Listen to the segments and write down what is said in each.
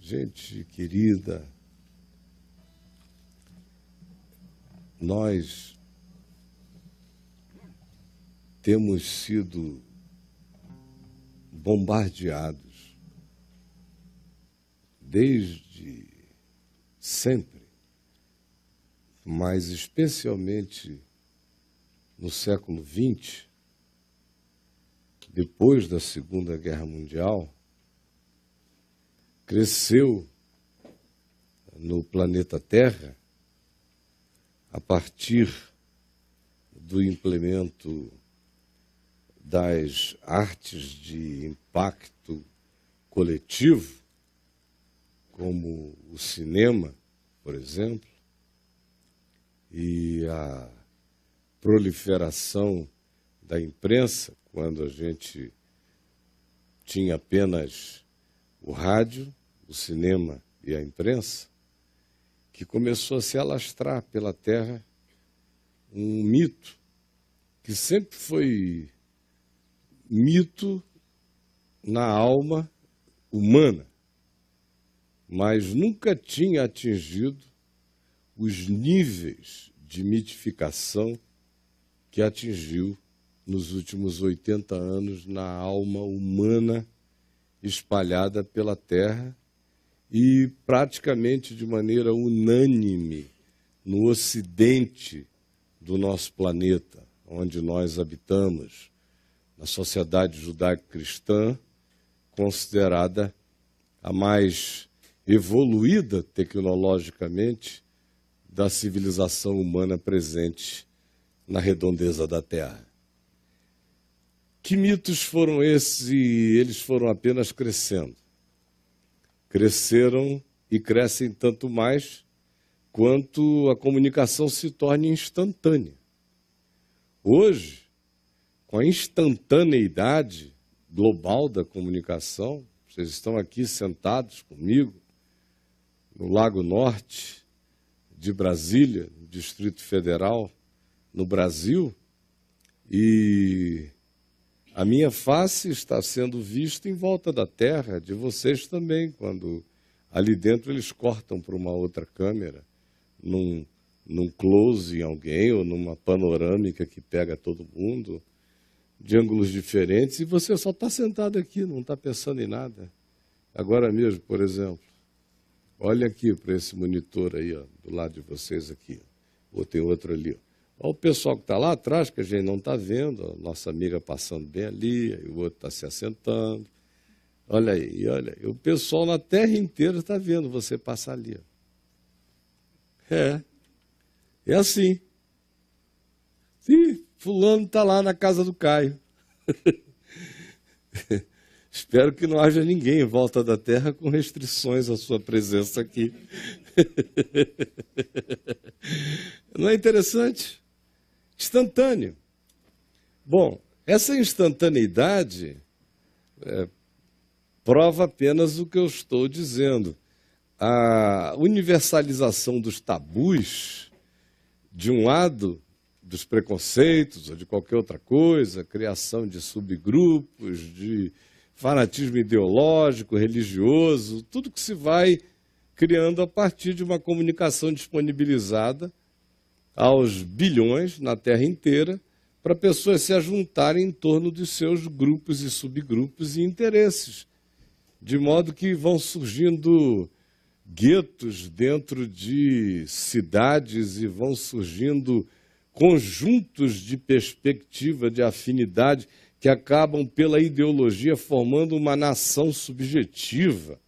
Gente querida, nós temos sido bombardeados desde sempre, mas especialmente no século XX, depois da Segunda Guerra Mundial, cresceu no planeta Terra, a partir do implemento das artes de impacto coletivo, como o cinema, por exemplo, e a proliferação da imprensa, quando a gente tinha apenas o rádio, o cinema e a imprensa, que começou a se alastrar pela terra um mito, que sempre foi mito na alma humana, mas nunca tinha atingido os níveis de mitificação que atingiu nos últimos 80 anos na alma humana espalhada pela terra e praticamente de maneira unânime no ocidente do nosso planeta, onde nós habitamos, na sociedade judaico-cristã, considerada a mais evoluída tecnologicamente da civilização humana presente na redondeza da Terra. Que mitos foram esses? E eles foram apenas crescendo. Cresceram e crescem tanto mais quanto a comunicação se torne instantânea. Hoje, com a instantaneidade global da comunicação, vocês estão aqui sentados comigo, no Lago Norte de Brasília, no Distrito Federal, no Brasil, e a minha face está sendo vista em volta da Terra, de vocês também, quando ali dentro eles cortam para uma outra câmera, num close em alguém, ou numa panorâmica que pega todo mundo, de ângulos diferentes, e você só está sentado aqui, não está pensando em nada. Agora mesmo, por exemplo, olha aqui para esse monitor aí, ó, do lado de vocês aqui, ou tem outro ali, ó. Olha o pessoal que está lá atrás, que a gente não está vendo, a nossa amiga passando bem ali, e o outro está se assentando. Olha aí, olha aí. O pessoal na terra inteira está vendo você passar ali. Ó. É assim. Sim, fulano está lá na casa do Caio. Espero que não haja ninguém em volta da terra com restrições à sua presença aqui. Não é interessante? Instantâneo. Bom, essa instantaneidade prova apenas o que eu estou dizendo. A universalização dos tabus, de um lado, dos preconceitos ou de qualquer outra coisa, criação de subgrupos, de fanatismo ideológico, religioso, tudo que se vai criando a partir de uma comunicação disponibilizada aos bilhões na Terra inteira, para pessoas se ajuntarem em torno dos seus grupos e subgrupos e interesses, de modo que vão surgindo guetos dentro de cidades e vão surgindo conjuntos de perspectiva, de afinidade, que acabam pela ideologia formando uma nação subjetiva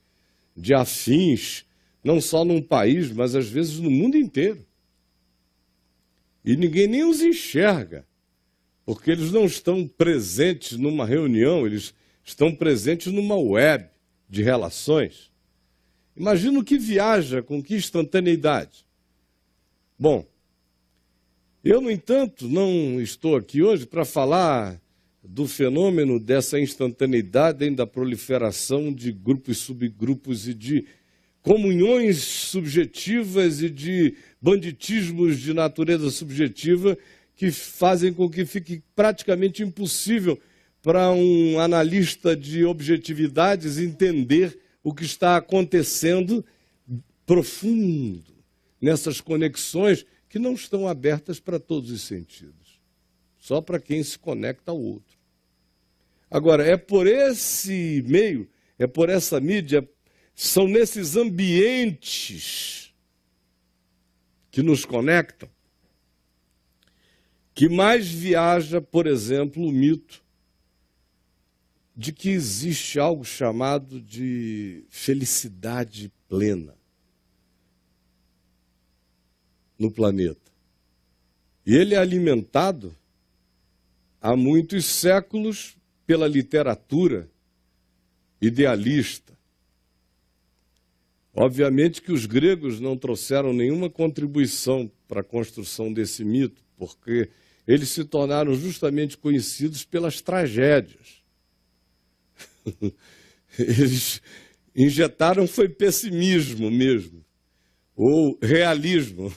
de afins, não só num país, mas às vezes no mundo inteiro. E ninguém nem os enxerga, porque eles não estão presentes numa reunião, eles estão presentes numa web de relações. Imagina o que viaja, com que instantaneidade. Bom, eu, no entanto, não estou aqui hoje para falar do fenômeno dessa instantaneidade, da proliferação de grupos, subgrupos e de comunhões subjetivas e de banditismos de natureza subjetiva que fazem com que fique praticamente impossível para um analista de objetividades entender o que está acontecendo profundo nessas conexões que não estão abertas para todos os sentidos, só para quem se conecta ao outro. Agora, é por esse meio, é por essa mídia, são nesses ambientes que nos conectam, que mais viaja, por exemplo, o mito de que existe algo chamado de felicidade plena no planeta. E ele é alimentado há muitos séculos pela literatura idealista. Obviamente que os gregos não trouxeram nenhuma contribuição para a construção desse mito, porque eles se tornaram justamente conhecidos pelas tragédias. Eles injetaram foi pessimismo mesmo, ou realismo,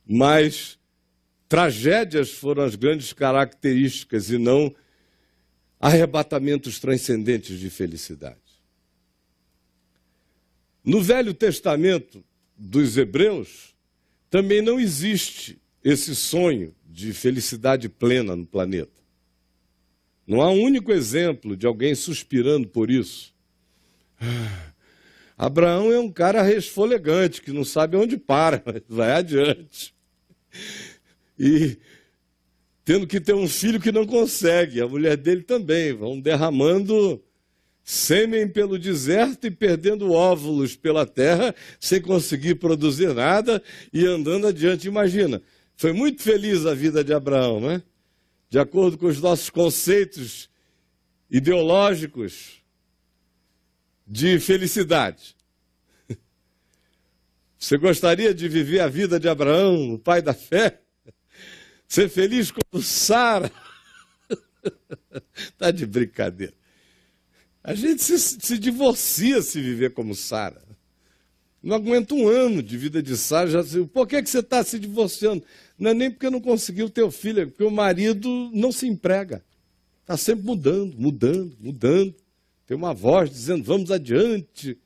mas tragédias foram as grandes características e não arrebatamentos transcendentes de felicidade. No Velho Testamento dos Hebreus, também não existe esse sonho de felicidade plena no planeta. Não há um único exemplo de alguém suspirando por isso. Abraão é um cara resfolegante, que não sabe onde para, mas vai adiante. E tendo que ter um filho que não consegue, a mulher dele também, vão derramando sêmen pelo deserto e perdendo óvulos pela terra, sem conseguir produzir nada e andando adiante. Imagina, foi muito feliz a vida de Abraão, né? De acordo com os nossos conceitos ideológicos de felicidade. Você gostaria de viver a vida de Abraão, o pai da fé? Ser feliz como Sara? Está de brincadeira. A gente se divorcia se viver como Sara. Não aguenta um ano de vida de Sara. Já disse, por que você está se divorciando? Não é nem porque não conseguiu ter o filho, é porque o marido não se emprega. Está sempre mudando, mudando, mudando. Tem uma voz dizendo, vamos adiante.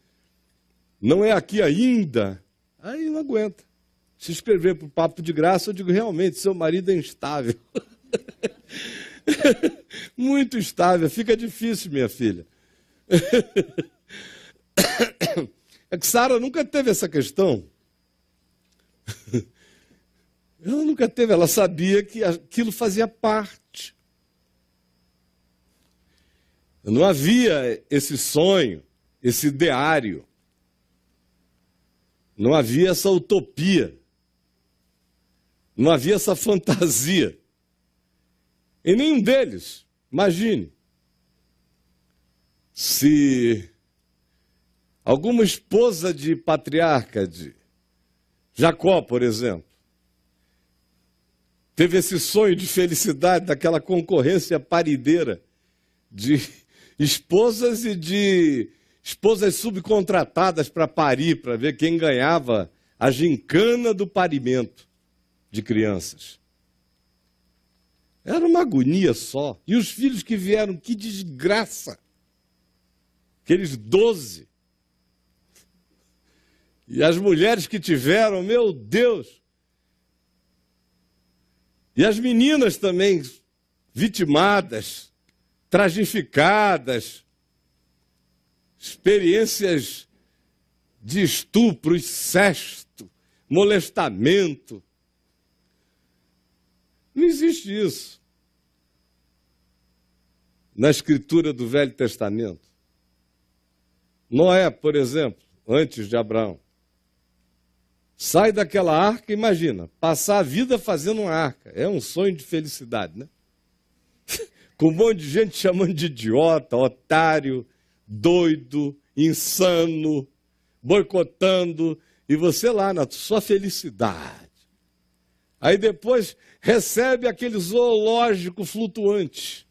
Não é aqui ainda. Aí não aguenta. Se inscrever para o Papo de Graça, eu digo, realmente, seu marido é instável. Muito instável. Fica difícil, minha filha. É que Sara nunca teve essa questão. Ela nunca teve, ela sabia que aquilo fazia parte. Não havia esse sonho, esse ideário. Não havia essa utopia. Não havia essa fantasia. Em nenhum deles. Imagine. Se alguma esposa de patriarca, de Jacó, por exemplo, teve esse sonho de felicidade, daquela concorrência parideira de esposas e de esposas subcontratadas para parir, para ver quem ganhava a gincana do parimento de crianças. Era uma agonia só. E os filhos que vieram, que desgraça! Aqueles 12. E as mulheres que tiveram, meu Deus! E as meninas também, vitimadas, tragificadas, experiências de estupro, incesto, molestamento. Não existe isso na escritura do Velho Testamento. Noé, por exemplo, antes de Abraão, sai daquela arca, imagina, passar a vida fazendo uma arca. É um sonho de felicidade, né? Com um monte de gente chamando de idiota, otário, doido, insano, boicotando, e você lá na sua felicidade. Aí depois recebe aquele zoológico flutuante.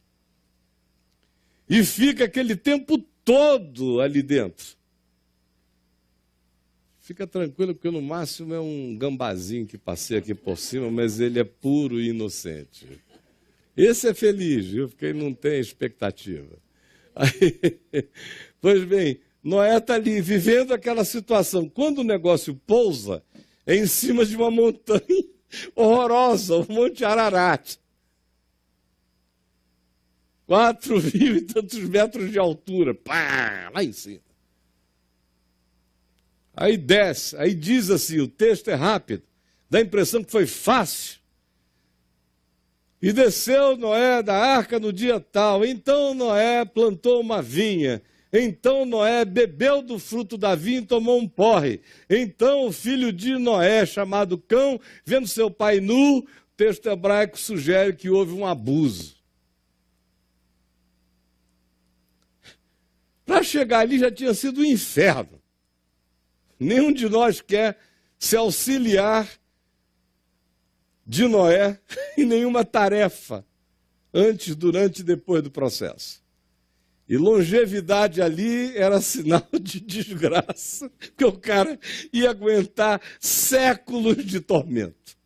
E fica aquele tempo todo ali dentro. Fica tranquilo, porque no máximo é um gambazinho que passei aqui por cima, mas ele é puro e inocente. Esse é feliz, viu? Porque ele não tem expectativa. Aí, pois bem, Noé está ali vivendo aquela situação. Quando o negócio pousa, é em cima de uma montanha horrorosa, o Monte Ararat. 4.000 e tantos metros de altura. Pá, lá em cima. Aí desce, aí diz assim, o texto é rápido, dá a impressão que foi fácil. E desceu Noé da arca no dia tal. Então Noé plantou uma vinha. Então Noé bebeu do fruto da vinha e tomou um porre. Então o filho de Noé, chamado Cão, vendo seu pai nu, o texto hebraico sugere que houve um abuso. Para chegar ali já tinha sido um inferno. Nenhum de nós quer se auxiliar de Noé em nenhuma tarefa, antes, durante e depois do processo. E longevidade ali era sinal de desgraça, porque o cara ia aguentar séculos de tormento.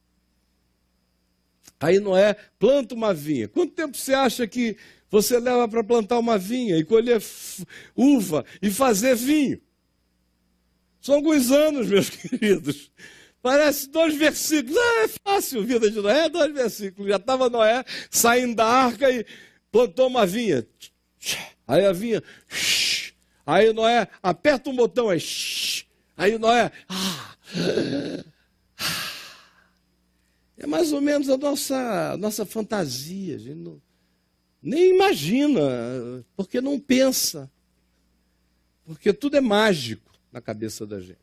Aí Noé planta uma vinha. Quanto tempo você acha que você leva para plantar uma vinha e colher uva e fazer vinho? São alguns anos, meus queridos. Parece 2 versículos. É fácil, vida de Noé, 2 versículos. Já estava Noé saindo da arca e plantou uma vinha. Aí a vinha. Aí Noé aperta um botão. Aí Noé. É mais ou menos a nossa fantasia. A gente nem imagina, porque não pensa. Porque tudo é mágico na cabeça da gente.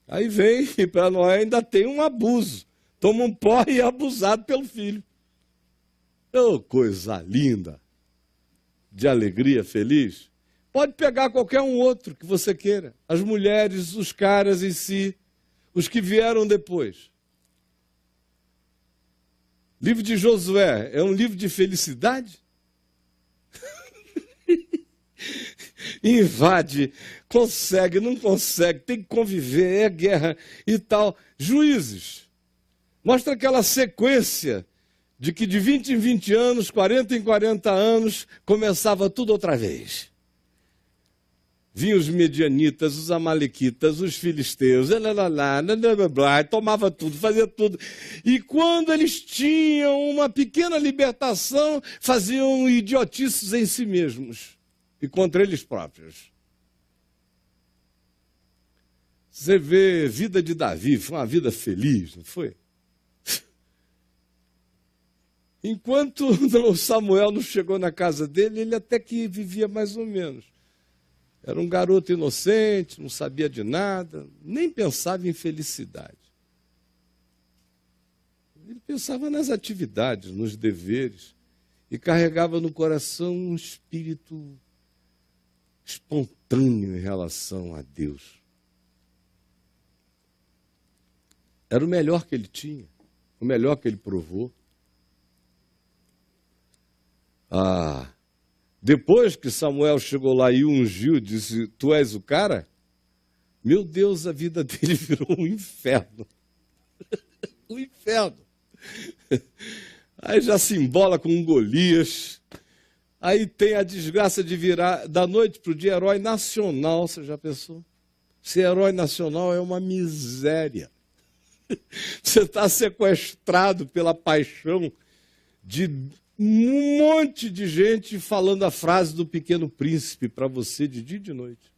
Aí vem e para Noé ainda tem um abuso. Toma um porre e é abusado pelo filho. Oh, coisa linda. De alegria, feliz. Pode pegar qualquer um outro que você queira. As mulheres, os caras em si, os que vieram depois. Livro de Josué é um livro de felicidade? Invade, consegue, não consegue, tem que conviver, é guerra e tal. Juízes, mostra aquela sequência de que de 20 em 20 anos, 40 em 40 anos, começava tudo outra vez. Vinham os medianitas, os amalequitas, os filisteus, tomava tudo, fazia tudo. E quando eles tinham uma pequena libertação, faziam idiotices em si mesmos e contra eles próprios. Você vê a vida de Davi, foi uma vida feliz, não foi? Enquanto o Samuel não chegou na casa dele, ele até que vivia mais ou menos. Era um garoto inocente, não sabia de nada, nem pensava em felicidade. Ele pensava nas atividades, nos deveres, e carregava no coração um espírito espontâneo em relação a Deus. Era o melhor que ele tinha, o melhor que ele provou. Depois que Samuel chegou lá e o ungiu, disse, tu és o cara? Meu Deus, a vida dele virou um inferno. Um inferno. Aí já se embola com um Golias. Aí tem a desgraça de virar da noite para o dia herói nacional. Você já pensou? Ser herói nacional é uma miséria. Você está sequestrado pela paixão de um monte de gente falando a frase do Pequeno Príncipe para você de dia e de noite.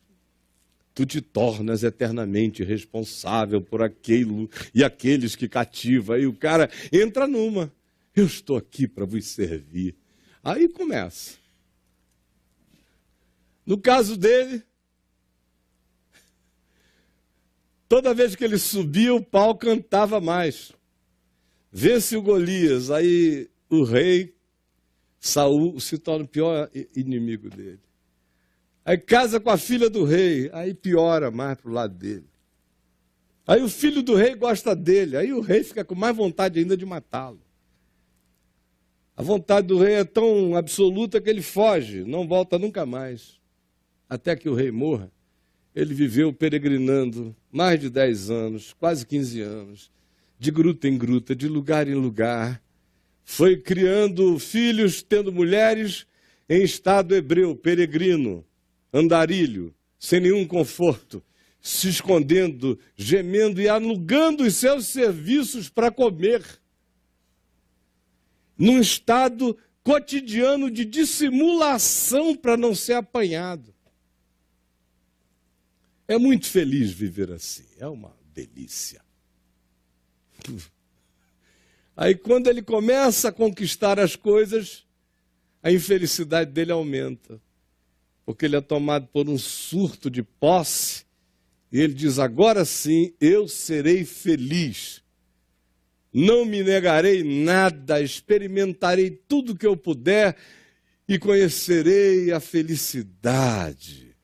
Tu te tornas eternamente responsável por aquilo e aqueles que cativa. Aí o cara entra numa. Eu estou aqui para vos servir. Aí começa. No caso dele, toda vez que ele subia, o pau cantava mais. Vence o Golias, aí o rei Saul se torna o pior inimigo dele. Aí casa com a filha do rei, aí piora mais para o lado dele. Aí o filho do rei gosta dele, aí o rei fica com mais vontade ainda de matá-lo. A vontade do rei é tão absoluta que ele foge, não volta nunca mais. Até que o rei morra, ele viveu peregrinando mais de 10 anos, quase 15 anos, de gruta em gruta, de lugar em lugar. Foi criando filhos, tendo mulheres em estado hebreu, peregrino, andarilho, sem nenhum conforto, se escondendo, gemendo e alugando os seus serviços para comer, num estado cotidiano de dissimulação para não ser apanhado. É muito feliz viver assim, é uma delícia. Aí quando ele começa a conquistar as coisas, a infelicidade dele aumenta, porque ele é tomado por um surto de posse, e ele diz, agora sim eu serei feliz, não me negarei nada, experimentarei tudo que eu puder e conhecerei a felicidade.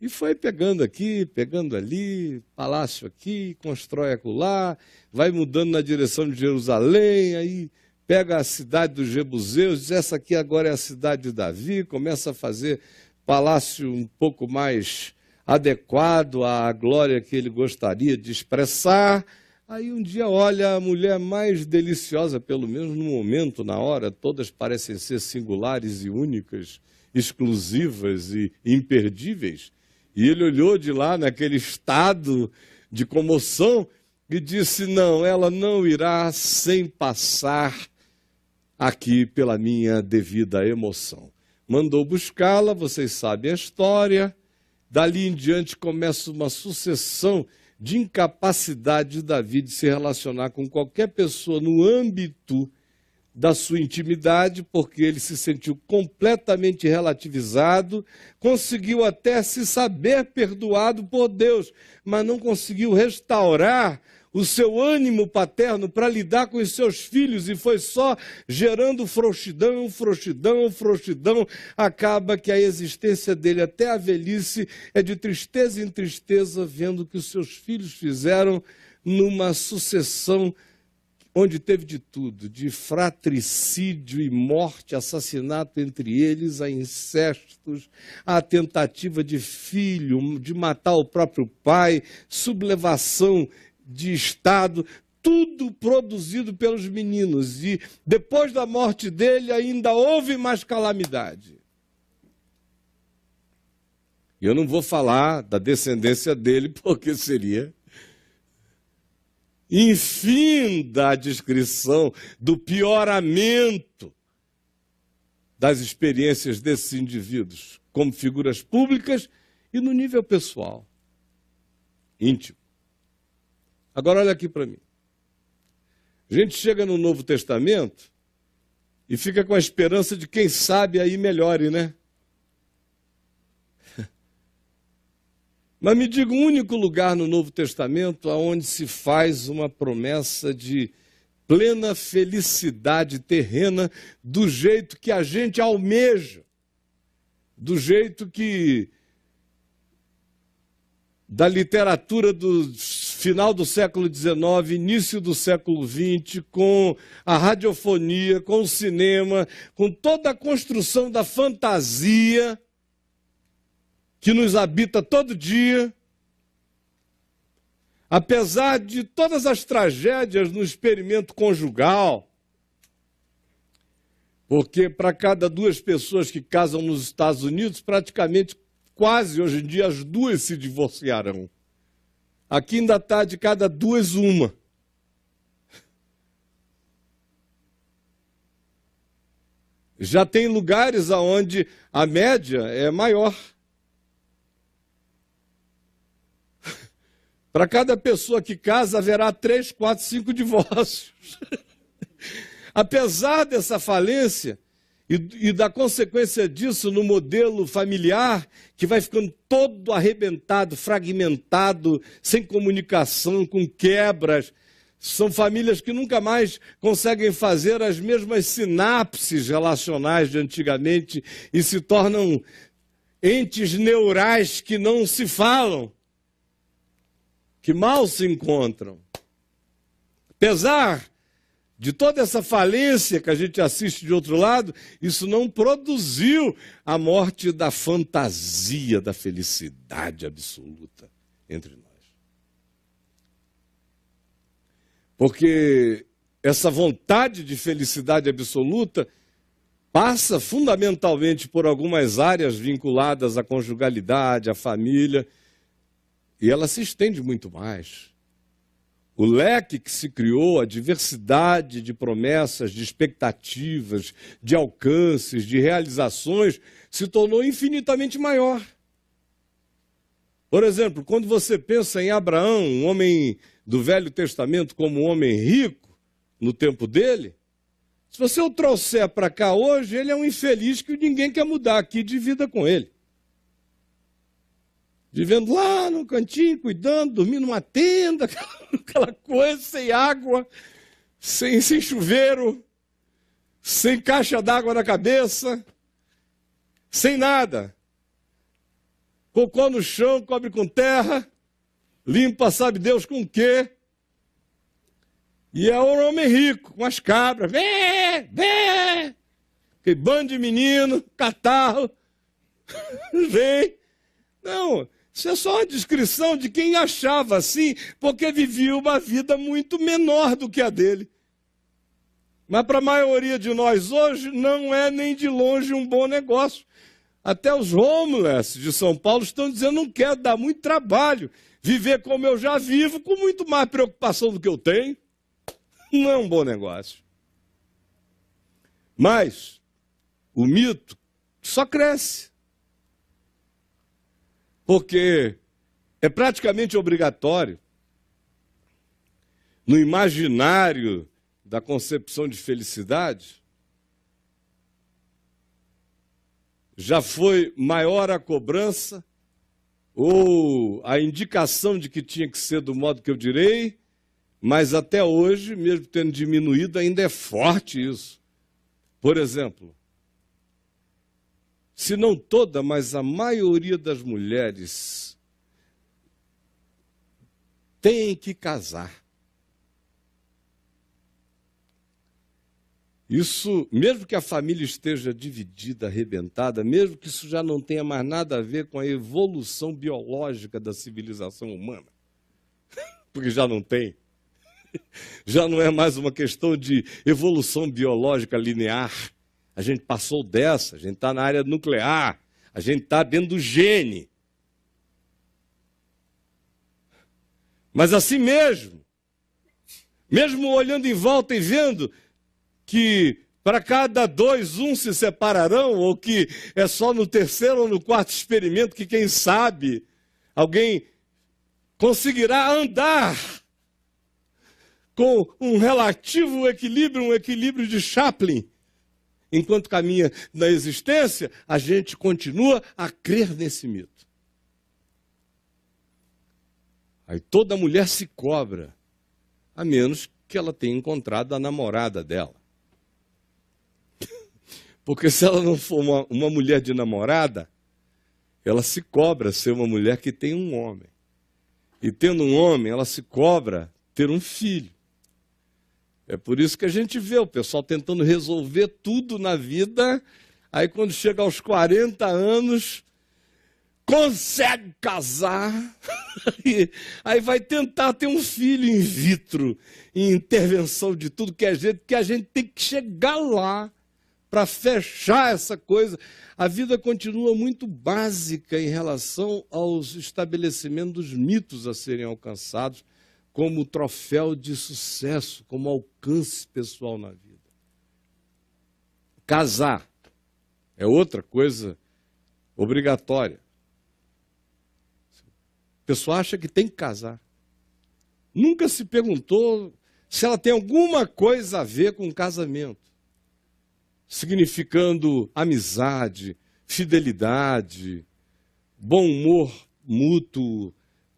E foi pegando aqui, pegando ali, palácio aqui, constrói acolá, vai mudando na direção de Jerusalém, aí pega a cidade dos Jebuseus, diz, essa aqui agora é a cidade de Davi, começa a fazer palácio um pouco mais adequado à glória que ele gostaria de expressar. Aí um dia olha a mulher mais deliciosa, pelo menos no momento, na hora, todas parecem ser singulares e únicas, exclusivas e imperdíveis. E ele olhou de lá naquele estado de comoção e disse, não, ela não irá sem passar aqui pela minha devida emoção. Mandou buscá-la, vocês sabem a história. Dali em diante começa uma sucessão de incapacidade de Davi de se relacionar com qualquer pessoa no âmbito da sua intimidade, porque ele se sentiu completamente relativizado, conseguiu até se saber perdoado por Deus, mas não conseguiu restaurar o seu ânimo paterno para lidar com os seus filhos, e foi só gerando frouxidão, frouxidão, frouxidão. Acaba que a existência dele até a velhice é de tristeza em tristeza, vendo que os seus filhos fizeram numa sucessão onde teve de tudo, de fratricídio e morte, assassinato entre eles, a incestos, a tentativa de filho, de matar o próprio pai, sublevação de Estado, tudo produzido pelos meninos. E depois da morte dele ainda houve mais calamidade. Eu não vou falar da descendência dele, porque seria infinda a descrição do pioramento das experiências desses indivíduos, como figuras públicas e no nível pessoal, íntimo. Agora olha aqui para mim. A gente chega no Novo Testamento e fica com a esperança de quem sabe aí melhore, né? Mas me diga um único lugar no Novo Testamento onde se faz uma promessa de plena felicidade terrena do jeito que a gente almeja, do jeito que da literatura do final do século XIX, início do século XX, com a radiofonia, com o cinema, com toda a construção da fantasia que nos habita todo dia, apesar de todas as tragédias no experimento conjugal, porque para cada 2 pessoas que casam nos Estados Unidos, praticamente, quase hoje em dia, as 2 se divorciarão. Aqui ainda está de cada 2, uma. Já tem lugares onde a média é maior. Para cada pessoa que casa, haverá 3, 4, 5 divórcios. Apesar dessa falência e da consequência disso no modelo familiar, que vai ficando todo arrebentado, fragmentado, sem comunicação, com quebras, são famílias que nunca mais conseguem fazer as mesmas sinapses relacionais de antigamente e se tornam entes neurais que não se falam, que mal se encontram. Apesar de toda essa falência que a gente assiste de outro lado, isso não produziu a morte da fantasia, da felicidade absoluta entre nós. Porque essa vontade de felicidade absoluta passa fundamentalmente por algumas áreas vinculadas à conjugalidade, à família, e ela se estende muito mais. O leque que se criou, a diversidade de promessas, de expectativas, de alcances, de realizações, se tornou infinitamente maior. Por exemplo, quando você pensa em Abraão, um homem do Velho Testamento como um homem rico no tempo dele, se você o trouxer para cá hoje, ele é um infeliz que ninguém quer mudar aqui de vida com ele. Vivendo lá no cantinho, cuidando, dormindo numa tenda, aquela coisa, sem água, sem chuveiro, sem caixa d'água na cabeça, sem nada. Cocô no chão, cobre com terra, limpa sabe Deus com o quê. E é um homem rico, com as cabras, aquele bando de menino, catarro, vem. Não, isso é só uma descrição de quem achava assim, porque vivia uma vida muito menor do que a dele. Mas para a maioria de nós hoje, não é nem de longe um bom negócio. Até os homeless de São Paulo estão dizendo, não quero dar muito trabalho, viver como eu já vivo, com muito mais preocupação do que eu tenho. Não é um bom negócio. Mas o mito só cresce. Porque é praticamente obrigatório, no imaginário da concepção de felicidade, já foi maior a cobrança ou a indicação de que tinha que ser do modo que eu direi, mas até hoje, mesmo tendo diminuído, ainda é forte isso. Por exemplo, se não toda, mas a maioria das mulheres tem que casar. Isso, mesmo que a família esteja dividida, arrebentada, mesmo que isso já não tenha mais nada a ver com a evolução biológica da civilização humana, porque já não tem. Já não é mais uma questão de evolução biológica linear. A gente passou dessa, a gente está na área nuclear, a gente está dentro do gene. Mas assim mesmo olhando em volta e vendo que para cada dois, um se separarão, ou que é só no terceiro ou no quarto experimento que, quem sabe, alguém conseguirá andar com um relativo equilíbrio, um equilíbrio de Chaplin. Enquanto caminha na existência, a gente continua a crer nesse mito. Aí toda mulher se cobra, a menos que ela tenha encontrado a namorada dela. Porque se ela não for uma mulher de namorada, ela se cobra ser uma mulher que tem um homem. E tendo um homem, ela se cobra ter um filho. É por isso que a gente vê o pessoal tentando resolver tudo na vida, aí quando chega aos 40 anos, consegue casar, aí vai tentar ter um filho in vitro, em intervenção de tudo que a gente tem que chegar lá para fechar essa coisa. A vida continua muito básica em relação aos estabelecimentos dos mitos a serem alcançados, como troféu de sucesso, como alcance pessoal na vida. Casar é outra coisa obrigatória. A pessoa acha que tem que casar. Nunca se perguntou se ela tem alguma coisa a ver com casamento, significando amizade, fidelidade, bom humor mútuo,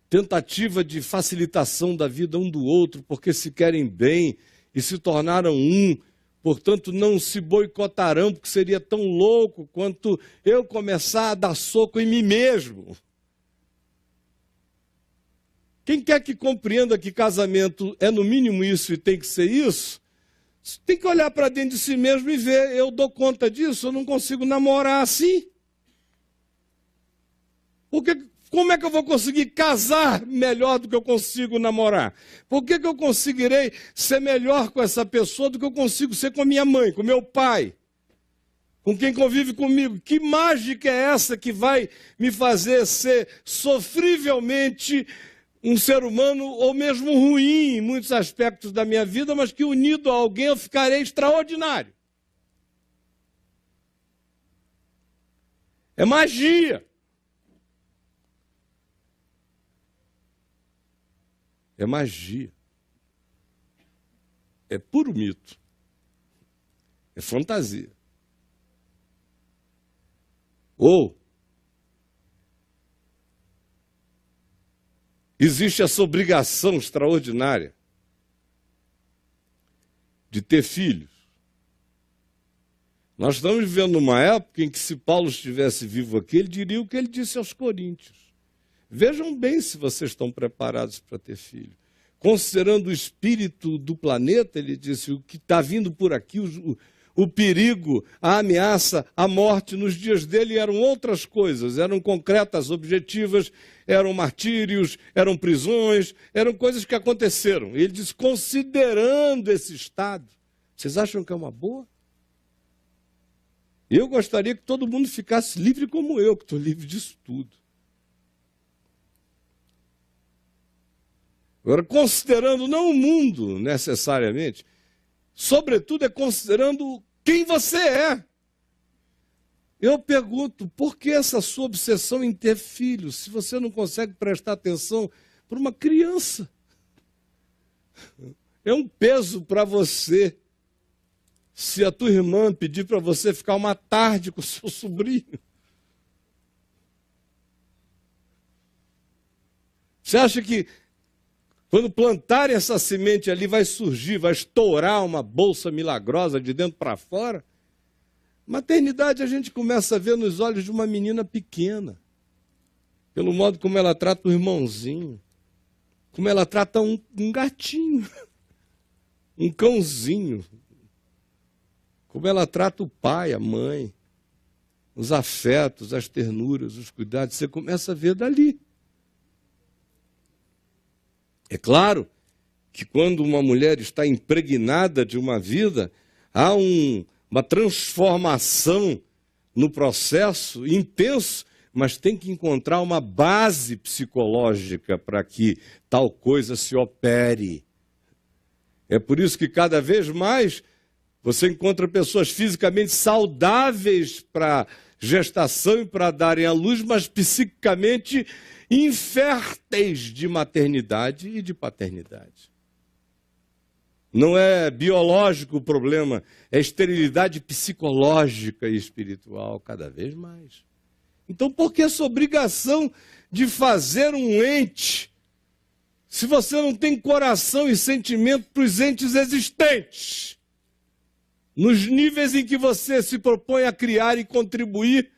tentativa de facilitação da vida um do outro, porque se querem bem e se tornaram um, portanto não se boicotarão, porque seria tão louco quanto eu começar a dar soco em mim mesmo. Quem quer que compreenda que casamento é no mínimo isso e tem que ser isso, tem que olhar para dentro de si mesmo e ver, eu dou conta disso, eu não consigo namorar assim. Porque como é que eu vou conseguir casar melhor do que eu consigo namorar? Por que eu conseguirei ser melhor com essa pessoa do que eu consigo ser com a minha mãe, com meu pai? com quem convive comigo. Que mágica é essa que vai me fazer ser sofrivelmente um ser humano, ou mesmo ruim em muitos aspectos da minha vida, mas que unido a alguém eu ficarei extraordinário? É magia. É magia. É puro mito. É fantasia. Ou existe essa obrigação extraordinária de ter filhos. Nós estamos vivendo numa época em que, se Paulo estivesse vivo aqui, ele diria o que ele disse aos Coríntios. Vejam bem se vocês estão preparados para ter filho. Considerando o espírito do planeta, ele disse, o que está vindo por aqui, o perigo, a ameaça, a morte, nos dias dele eram outras coisas, eram concretas, objetivas, eram martírios, eram prisões, eram coisas que aconteceram. E ele diz, considerando esse estado, vocês acham que é uma boa? Eu gostaria que todo mundo ficasse livre como eu, que estou livre disso tudo. Agora, considerando não o mundo necessariamente, sobretudo é considerando quem você é. Eu pergunto, por que essa sua obsessão em ter filhos, se você não consegue prestar atenção para uma criança? É um peso para você. Se a tua irmã pedir para você ficar uma tarde com o seu sobrinho. Você acha que quando plantarem essa semente ali vai surgir, vai estourar uma bolsa milagrosa de dentro para fora? Maternidade a gente começa a ver nos olhos de uma menina pequena. Pelo modo como ela trata o irmãozinho. Como ela trata um gatinho. Um cãozinho. Como ela trata o pai, a mãe, os afetos, as ternuras, os cuidados, você começa a ver dali. É claro que quando uma mulher está impregnada de uma vida, há uma transformação no processo intenso, mas tem que encontrar uma base psicológica para que tal coisa se opere. É por isso que cada vez mais você encontra pessoas fisicamente saudáveis para gestação e para darem à luz, mas psiquicamente inférteis de maternidade e de paternidade. Não é biológico o problema, é esterilidade psicológica e espiritual, cada vez mais. Então, por que essa obrigação de fazer um ente, se você não tem coração e sentimento para os entes existentes? Nos níveis em que você se propõe a criar e contribuir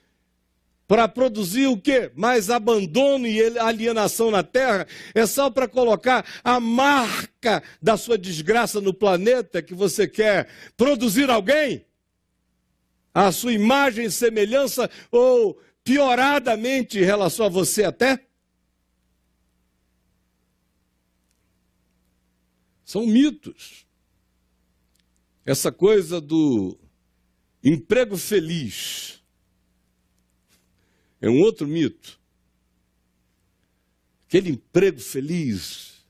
para produzir o quê? Mais abandono e alienação na Terra? É só para colocar a marca da sua desgraça no planeta que você quer produzir alguém? A sua imagem e semelhança ou pioradamente em relação a você até? São mitos. Essa coisa do emprego feliz é um outro mito. Aquele emprego feliz.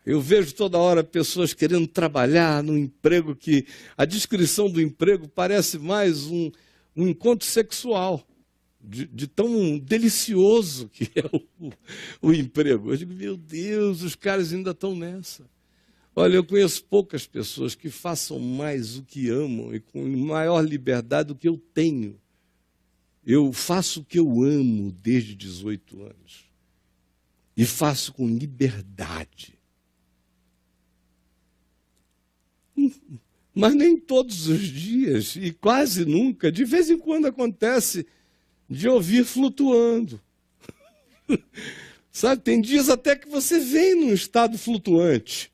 Eu vejo toda hora pessoas querendo trabalhar num emprego que a descrição do emprego parece mais um encontro sexual, de tão delicioso que é o emprego. Eu digo, meu Deus, os caras ainda estão nessa. Olha, eu conheço poucas pessoas que façam mais o que amam e com maior liberdade do que eu tenho. Eu faço o que eu amo desde 18 anos. E faço com liberdade. Mas nem todos os dias, e quase nunca, de vez em quando acontece de ouvir flutuando. Sabe, tem dias até que você vem num estado flutuante.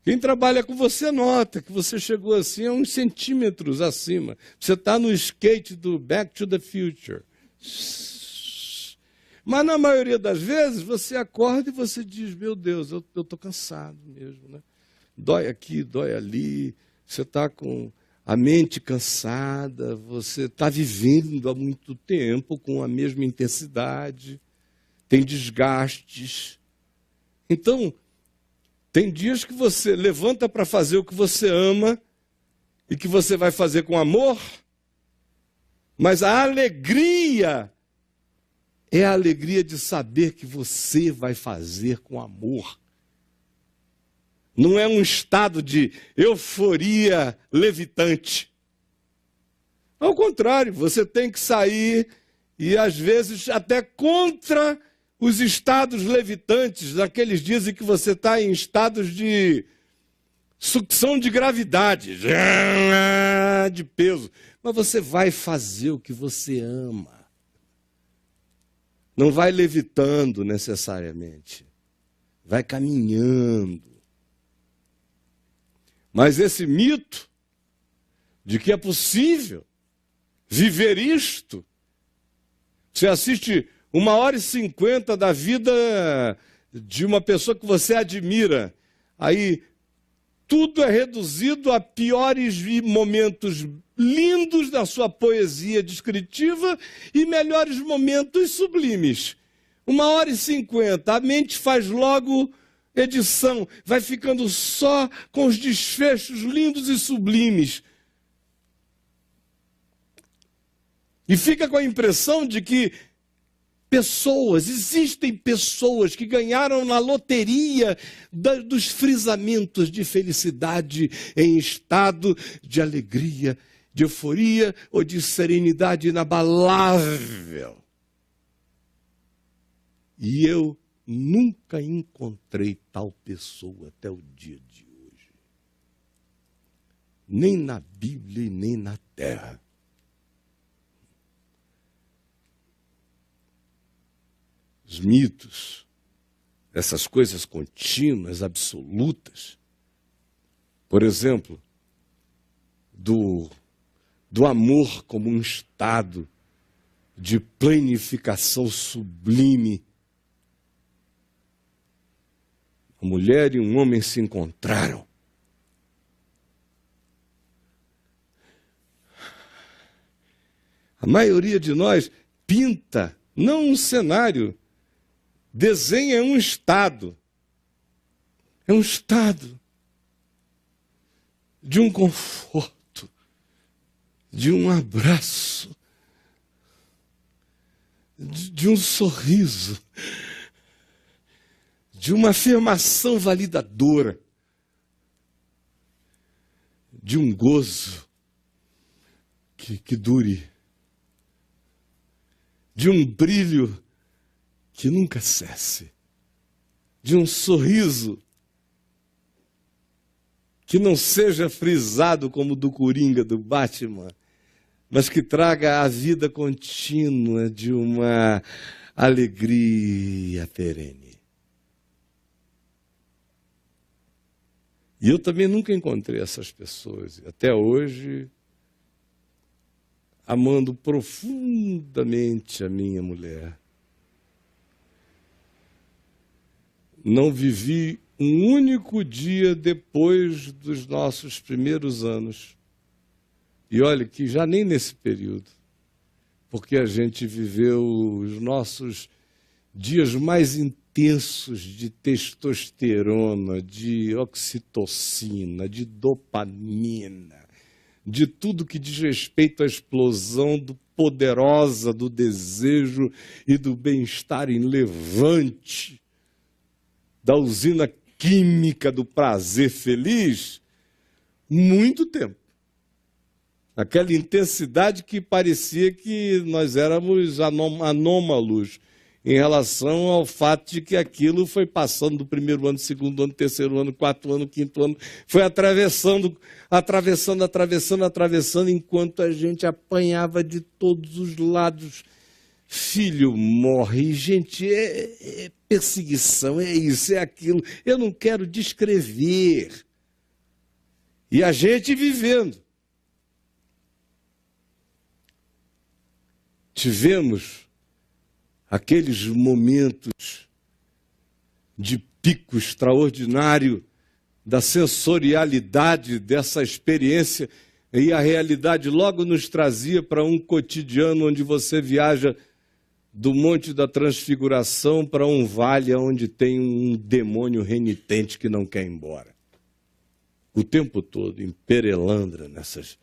Quem trabalha com você nota que você chegou assim a uns centímetros acima. Você está no skate do Back to the Future. Mas na maioria das vezes você acorda e você diz, meu Deus, eu estou cansado mesmo, né? Dói aqui, dói ali. Você está com a mente cansada, você está vivendo há muito tempo com a mesma intensidade, tem desgastes. Então, tem dias que você levanta para fazer o que você ama e que você vai fazer com amor, mas a alegria é a alegria de saber que você vai fazer com amor. Não é um estado de euforia levitante. Ao contrário, você tem que sair e às vezes até contra os estados levitantes, naqueles dias em que você está em estados de sucção de gravidade, de peso. Mas você vai fazer o que você ama. Não vai levitando necessariamente. Vai caminhando. Mas esse mito de que é possível viver isto, você assiste 1h50 da vida de uma pessoa que você admira, aí tudo é reduzido a piores momentos lindos da sua poesia descritiva e melhores momentos sublimes. 1h50, a mente faz logo edição, vai ficando só com os desfechos lindos e sublimes. E fica com a impressão de que existem pessoas que ganharam na loteria dos frisamentos de felicidade em estado de alegria, de euforia ou de serenidade inabalável. E eu nunca encontrei tal pessoa até o dia de hoje. Nem na Bíblia e nem na terra. Os mitos, essas coisas contínuas, absolutas. Por exemplo, do amor como um estado de planificação sublime. Uma mulher e um homem se encontraram. A maioria de nós pinta, não um cenário, desenha um estado. É um estado de um conforto, de um abraço, de um sorriso, de uma afirmação validadora, de um gozo que dure, de um brilho que nunca cesse, de um sorriso que não seja frisado como o do Coringa, do Batman, mas que traga a vida contínua de uma alegria perene. E eu também nunca encontrei essas pessoas. Até hoje, amando profundamente a minha mulher, não vivi um único dia depois dos nossos primeiros anos. E olha que já nem nesse período, porque a gente viveu os nossos dias mais intensos de testosterona, de oxitocina, de dopamina, de tudo que diz respeito à explosão poderosa do desejo e do bem-estar em levante, da usina química do prazer feliz, muito tempo. Aquela intensidade que parecia que nós éramos anômalos em relação ao fato de que aquilo foi passando do primeiro ano, segundo ano, terceiro ano, quarto ano, quinto ano, foi atravessando, enquanto a gente apanhava de todos os lados. Filho morre, gente, é perseguição, é isso, é aquilo. Eu não quero descrever. E a gente vivendo. Tivemos aqueles momentos de pico extraordinário da sensorialidade dessa experiência E a realidade logo nos trazia para um cotidiano onde você viaja do Monte da Transfiguração para um vale onde tem um demônio renitente que não quer ir embora. O tempo todo, em Perelandra, nessas...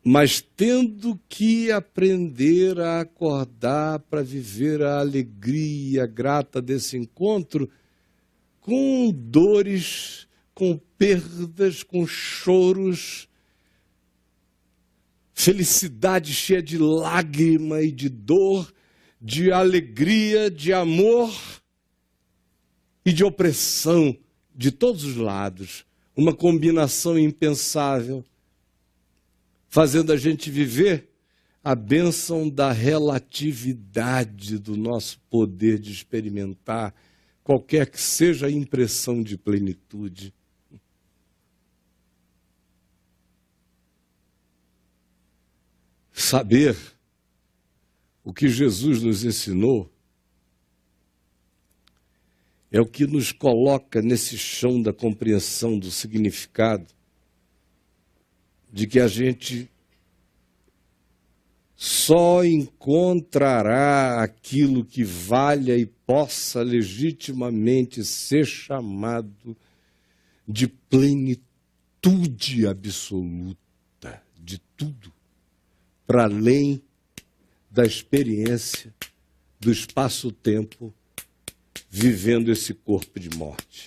Mas tendo que aprender a acordar para viver a alegria grata desse encontro, com dores, com perdas, com choros, felicidade cheia de lágrima e de dor, de alegria, de amor e de opressão de todos os lados. Uma combinação impensável, fazendo a gente viver a bênção da relatividade do nosso poder de experimentar qualquer que seja a impressão de plenitude. Saber o que Jesus nos ensinou é o que nos coloca nesse chão da compreensão do significado de que a gente só encontrará aquilo que valha e possa legitimamente ser chamado de plenitude absoluta de tudo, para além da experiência do espaço-tempo vivendo esse corpo de morte.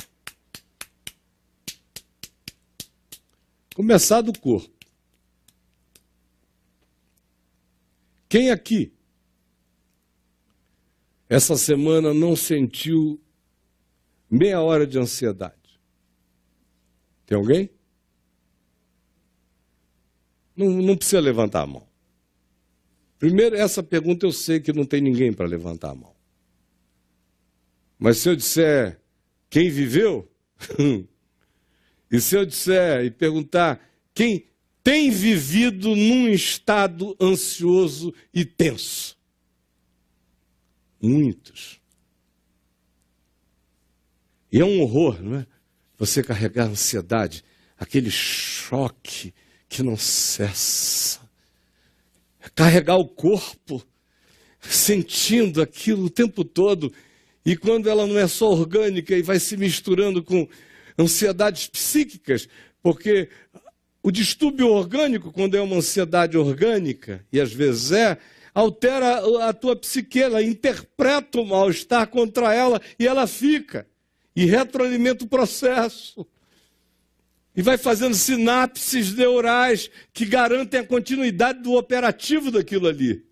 Começar do corpo. Quem aqui, essa semana, não sentiu meia hora de ansiedade? Tem alguém? Não precisa levantar a mão. Primeiro, essa pergunta eu sei que não tem ninguém para levantar a mão. Mas se eu disser quem viveu, e se eu disser e perguntar quem tem vivido num estado ansioso e tenso? Muitos. E é um horror, não é? Você carregar a ansiedade, aquele choque que não cessa. Carregar o corpo, sentindo aquilo o tempo todo. E quando ela não é só orgânica e vai se misturando com ansiedades psíquicas, porque o distúrbio orgânico, quando é uma ansiedade orgânica, e às vezes altera a tua psique, ela interpreta o mal-estar contra ela e ela fica, e retroalimenta o processo. E vai fazendo sinapses neurais que garantem a continuidade do operativo daquilo ali.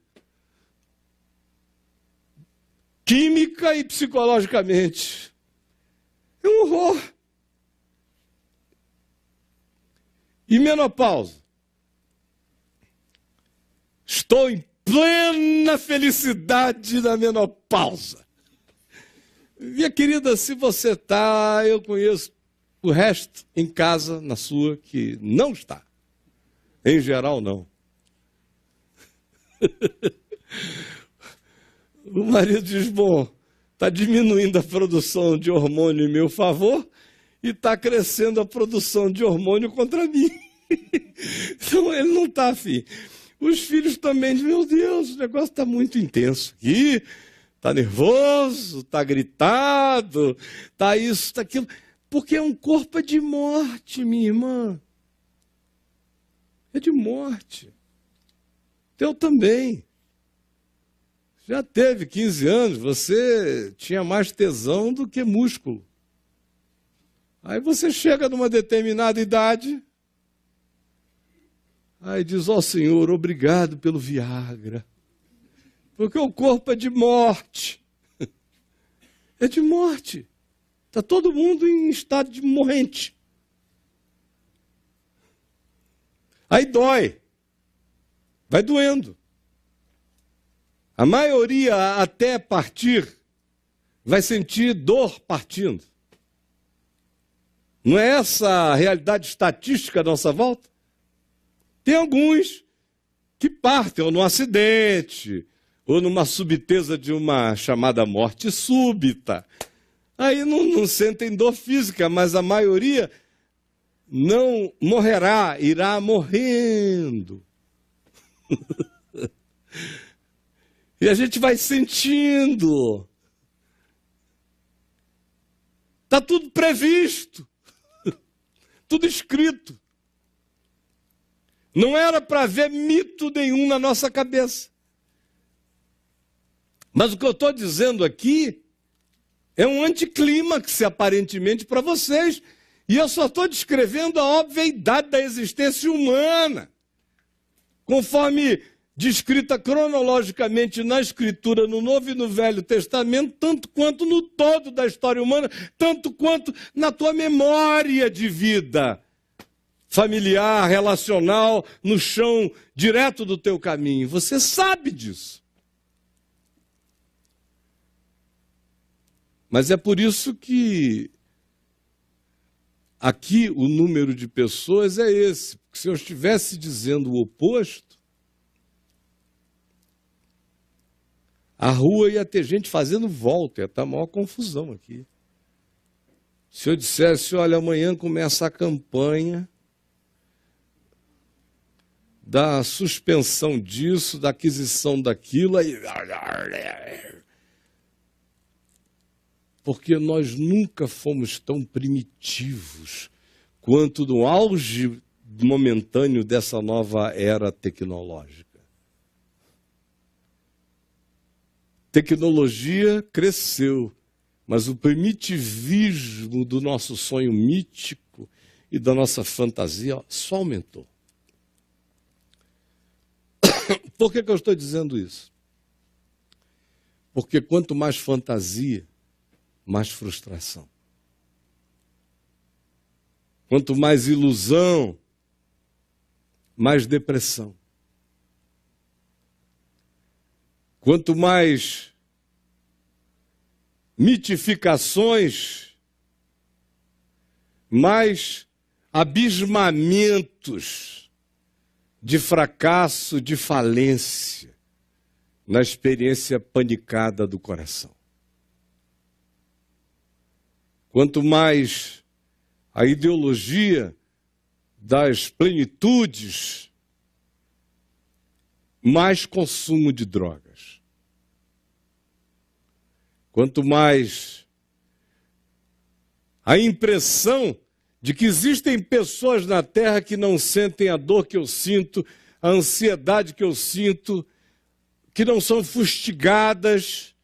Química e psicologicamente. É um horror. E menopausa? Estou em plena felicidade na menopausa. Minha querida, se você está, eu conheço o resto em casa, na sua, que não está. Em geral, não. O marido diz, bom, está diminuindo a produção de hormônio em meu favor e está crescendo a produção de hormônio contra mim. Então ele não está afim. Os filhos também dizem, meu Deus, o negócio está muito intenso aqui, está nervoso, está gritado, está isso, está aquilo. Porque é um corpo de morte, minha irmã. É de morte. Teu também. Já teve 15 anos, você tinha mais tesão do que músculo. Aí você chega numa determinada idade, aí diz, ó Senhor, obrigado pelo Viagra. Porque o corpo é de morte. É de morte. Está todo mundo em estado de morrente. Aí dói. Vai doendo. A maioria, até partir, vai sentir dor partindo. Não é essa a realidade estatística da nossa volta? Tem alguns que partem ou num acidente, ou numa subtesa de uma chamada morte súbita. aí não sentem dor física, mas a maioria não morrerá, irá morrendo. E a gente vai sentindo. Está tudo previsto, tudo escrito. Não era para haver mito nenhum na nossa cabeça. Mas o que eu estou dizendo aqui é um anticlímax, aparentemente, para vocês. E eu só estou descrevendo a obviedade da existência humana. Conforme descrita cronologicamente na Escritura, no Novo e no Velho Testamento, tanto quanto no todo da história humana, tanto quanto na tua memória de vida familiar, relacional, no chão direto do teu caminho. Você sabe disso. Mas é por isso que aqui o número de pessoas é esse. Porque se eu estivesse dizendo o oposto, a rua ia ter gente fazendo volta, ia estar a maior confusão aqui. Se eu dissesse, olha, amanhã começa a campanha da suspensão disso, da aquisição daquilo, aí... Porque nós nunca fomos tão primitivos quanto no auge momentâneo dessa nova era tecnológica. Tecnologia cresceu, mas o primitivismo do nosso sonho mítico e da nossa fantasia só aumentou. Por que eu estou dizendo isso? Porque quanto mais fantasia, mais frustração. Quanto mais ilusão, mais depressão. Quanto mais mitificações, mais abismamentos de fracasso, de falência na experiência panicada do coração. Quanto mais a ideologia das plenitudes, mais consumo de drogas. Quanto mais a impressão de que existem pessoas na Terra que não sentem a dor que eu sinto, a ansiedade que eu sinto, que não são fustigadas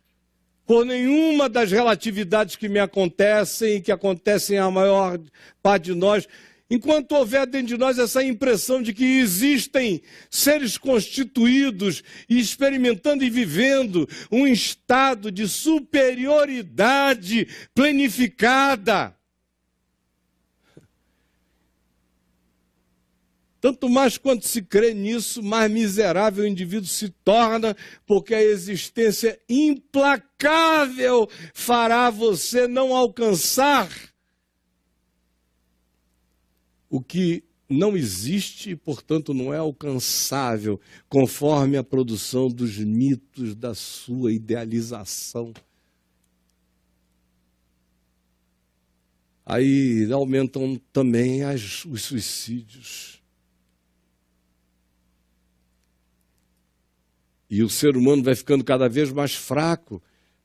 por nenhuma das relatividades que me acontecem e que acontecem à maior parte de nós. Enquanto houver dentro de nós essa impressão de que existem seres constituídos e experimentando e vivendo um estado de superioridade planificada, tanto mais quanto se crê nisso, mais miserável o indivíduo se torna, porque a existência implacável fará você não alcançar o que não existe e, portanto, não é alcançável, conforme a produção dos mitos da sua idealização. Aí aumentam também os suicídios. E o ser humano vai ficando cada vez mais fraco.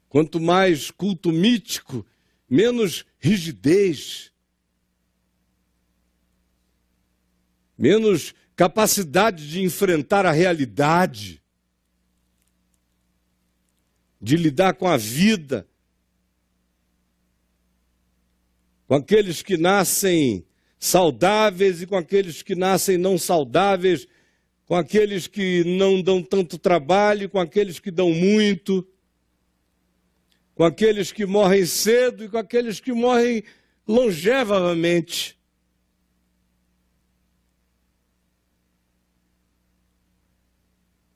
Quanto mais culto mítico, menos rigidez, menos capacidade de enfrentar a realidade, de lidar com a vida, com aqueles que nascem saudáveis e com aqueles que nascem não saudáveis, com aqueles que não dão tanto trabalho, com aqueles que dão muito, com aqueles que morrem cedo e com aqueles que morrem longevamente.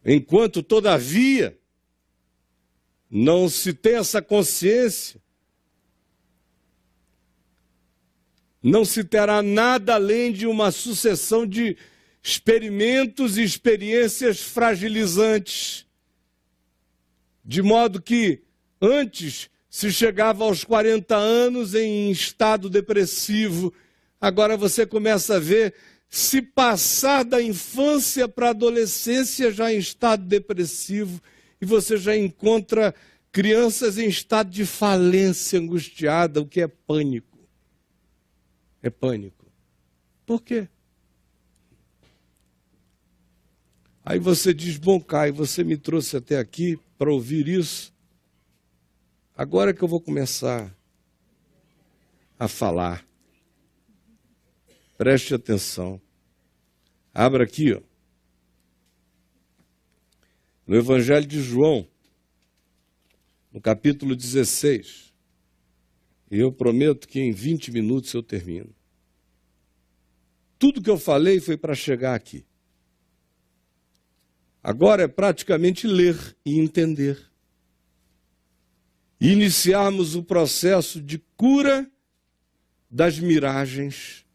Enquanto, todavia, não se tem essa consciência, não se terá nada além de uma sucessão de experimentos e experiências fragilizantes, de modo que antes se chegava aos 40 anos em estado depressivo, agora você começa a ver se passar da infância para a adolescência já em estado depressivo, e você já encontra crianças em estado de falência angustiada, o que é pânico. É pânico. Por quê? Aí você diz, bom, Caio, você me trouxe até aqui para ouvir isso. Agora que eu vou começar a falar. Preste atenção. Abra aqui, ó. No Evangelho de João, no capítulo 16. E eu prometo que em 20 minutos eu termino. Tudo que eu falei foi para chegar aqui. Agora é praticamente ler e entender. E iniciarmos o processo de cura das miragens,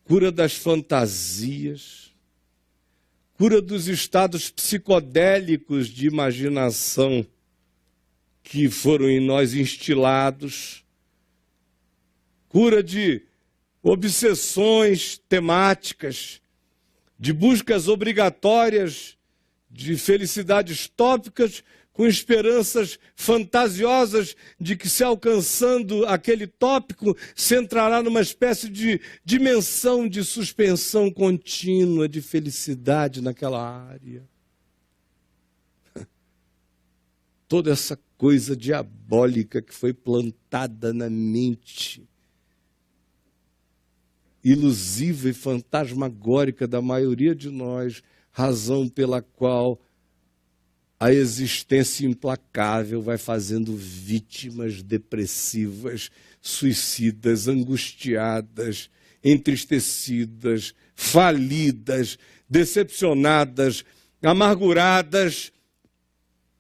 cura das fantasias, cura dos estados psicodélicos de imaginação que foram em nós instilados, cura de obsessões temáticas, de buscas obrigatórias de felicidades tópicas com esperanças fantasiosas de que, se alcançando aquele tópico, se entrará numa espécie de dimensão de suspensão contínua de felicidade naquela área. Toda essa coisa diabólica que foi plantada na mente ilusiva e fantasmagórica da maioria de nós, razão pela qual a existência implacável vai fazendo vítimas depressivas, suicidas, angustiadas, entristecidas, falidas, decepcionadas, amarguradas,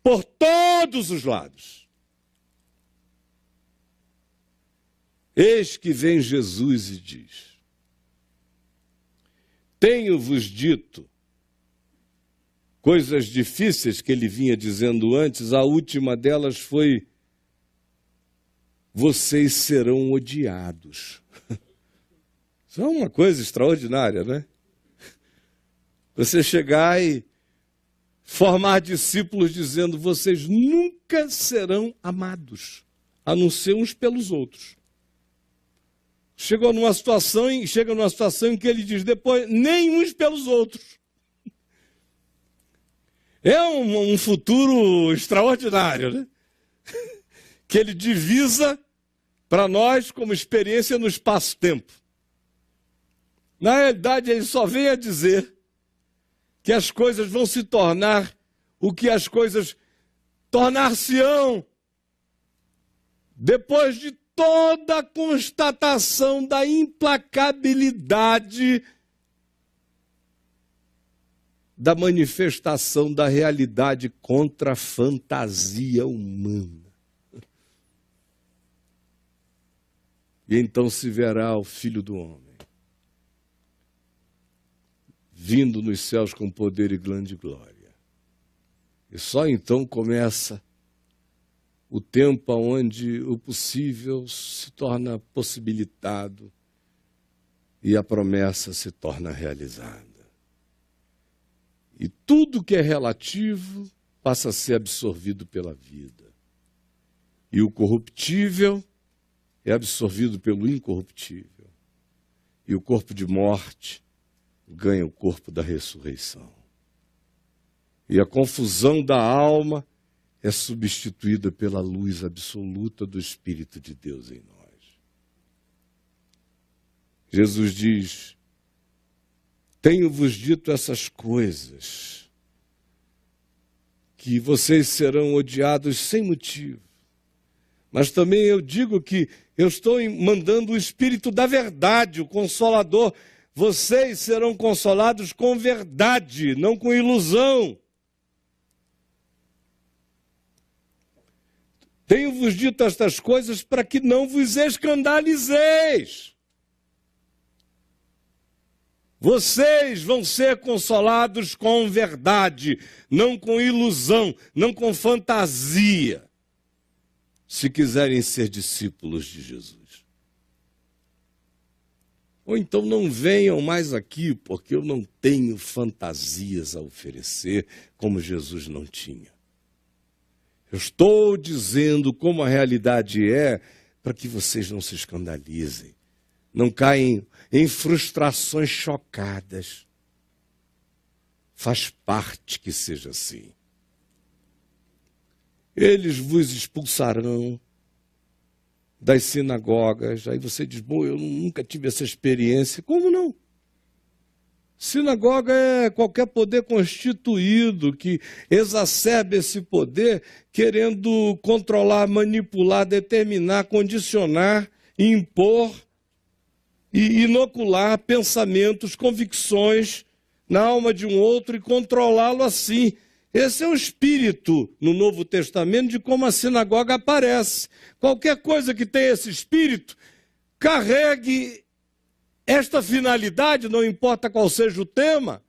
por todos os lados. Eis que vem Jesus e diz: tenho-vos dito coisas difíceis que ele vinha dizendo antes. A última delas foi: vocês serão odiados. Isso é uma coisa extraordinária, né? Você chegar e formar discípulos dizendo: vocês nunca serão amados, a não ser uns pelos outros. Chega numa situação em que ele diz depois: nem uns pelos outros. É um futuro extraordinário, né? Que ele divisa para nós como experiência no espaço-tempo. Na realidade, ele só vem a dizer que as coisas vão se tornar o que as coisas tornar-se-ão depois de toda a constatação da implacabilidade da manifestação da realidade contra a fantasia humana. E então se verá o Filho do Homem vindo nos céus com poder e grande glória. E só então começa o tempo onde o possível se torna possibilitado e a promessa se torna realizada. E tudo que é relativo passa a ser absorvido pela vida. E o corruptível é absorvido pelo incorruptível. E o corpo de morte ganha o corpo da ressurreição. E a confusão da alma é substituída pela luz absoluta do Espírito de Deus em nós. Jesus diz: tenho-vos dito essas coisas, que vocês serão odiados sem motivo. Mas também eu digo que eu estou mandando o Espírito da verdade, o Consolador. Vocês serão consolados com verdade, não com ilusão. Tenho-vos dito estas coisas para que não vos escandalizeis. Vocês vão ser consolados com verdade, não com ilusão, não com fantasia. se quiserem ser discípulos de Jesus. Ou então não venham mais aqui, porque eu não tenho fantasias a oferecer, como Jesus não tinha. Eu estou dizendo como a realidade é, para que vocês não se escandalizem, não caem em frustrações chocadas. Faz parte que seja assim. Eles vos expulsarão das sinagogas. Aí você diz, bom, eu nunca tive essa experiência. Como não? Sinagoga é qualquer poder constituído que exacerba esse poder, querendo controlar, manipular, determinar, condicionar, impor e inocular pensamentos, convicções na alma de um outro e controlá-lo assim. Esse é o espírito no Novo Testamento de como a sinagoga aparece. Qualquer coisa que tenha esse espírito, carregue esta finalidade, não importa qual seja o tema,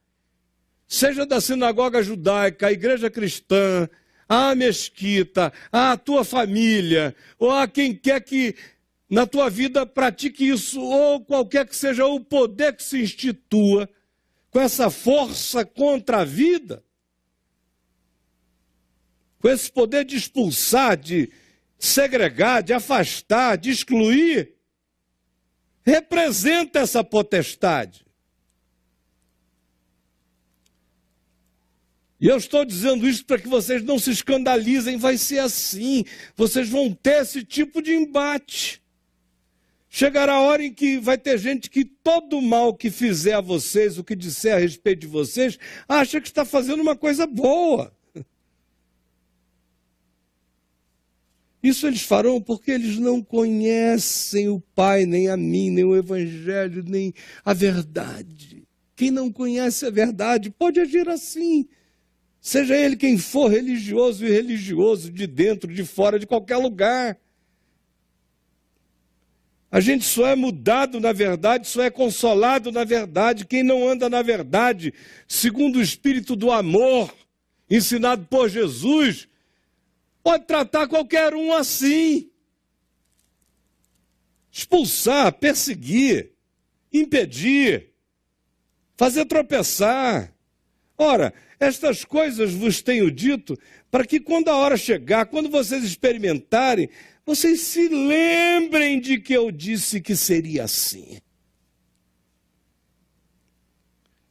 seja da sinagoga judaica, a igreja cristã, a mesquita, a tua família, ou a quem quer que na tua vida pratique isso, ou qualquer que seja o poder que se institua com essa força contra a vida, com esse poder de expulsar, de segregar, de afastar, de excluir, representa essa potestade. E eu estou dizendo isso para que vocês não se escandalizem, vai ser assim. Vocês vão ter esse tipo de embate. Chegará a hora em que vai ter gente que todo o mal que fizer a vocês, o que disser a respeito de vocês, acha que está fazendo uma coisa boa. Isso eles farão porque eles não conhecem o Pai, nem a mim, nem o Evangelho, nem a verdade. Quem não conhece a verdade pode agir assim. Seja ele quem for, religioso e irreligioso, de dentro, de fora, de qualquer lugar. A gente só é mudado na verdade, só é consolado na verdade. Quem não anda na verdade, segundo o espírito do amor, ensinado por Jesus, pode tratar qualquer um assim. Expulsar, perseguir, impedir, fazer tropeçar. Ora, estas coisas vos tenho dito para que quando a hora chegar, quando vocês experimentarem, vocês se lembrem de que eu disse que seria assim.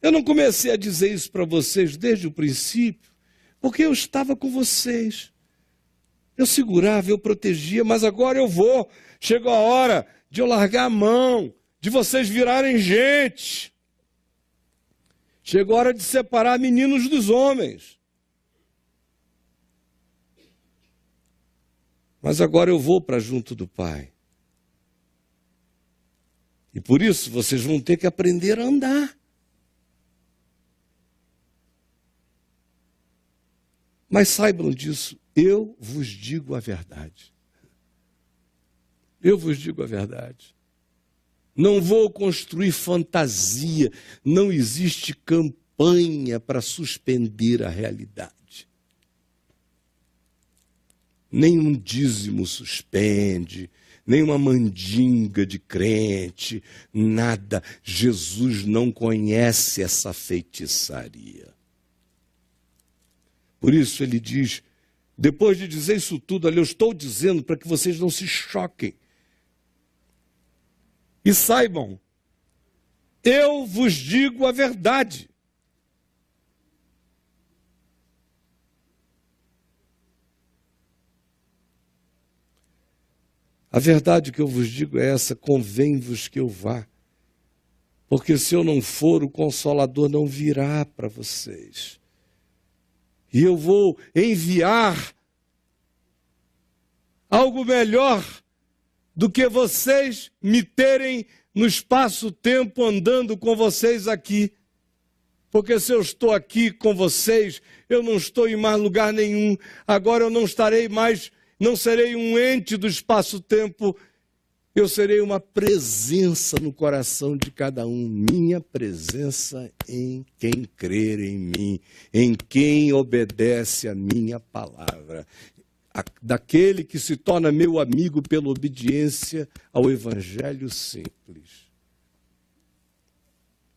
Eu não comecei a dizer isso para vocês desde o princípio, porque eu estava com vocês. Eu segurava, eu protegia, mas agora eu vou. Chegou a hora de eu largar a mão, de vocês virarem gente. Chegou a hora de separar meninos dos homens. Mas agora eu vou para junto do Pai. E por isso vocês vão ter que aprender a andar. Mas saibam disso, eu vos digo a verdade. Eu vos digo a verdade. Não vou construir fantasia, não existe campanha para suspender a realidade. Nenhum dízimo suspende, nenhuma mandinga de crente, nada. Jesus não conhece essa feitiçaria. Por isso ele diz, depois de dizer isso tudo ali, eu estou dizendo para que vocês não se choquem. E saibam, eu vos digo a verdade. A verdade que eu vos digo é essa, convém-vos que eu vá. Porque se eu não for, o Consolador não virá para vocês. E eu vou enviar algo melhor do que vocês me terem no espaço-tempo andando com vocês aqui. Porque se eu estou aqui com vocês, eu não estou em mais lugar nenhum. Agora eu não estarei mais, não serei um ente do espaço-tempo. Eu serei uma presença no coração de cada um. Minha presença em quem crer em mim, em quem obedece a minha palavra. daquele que se torna meu amigo pela obediência ao evangelho simples.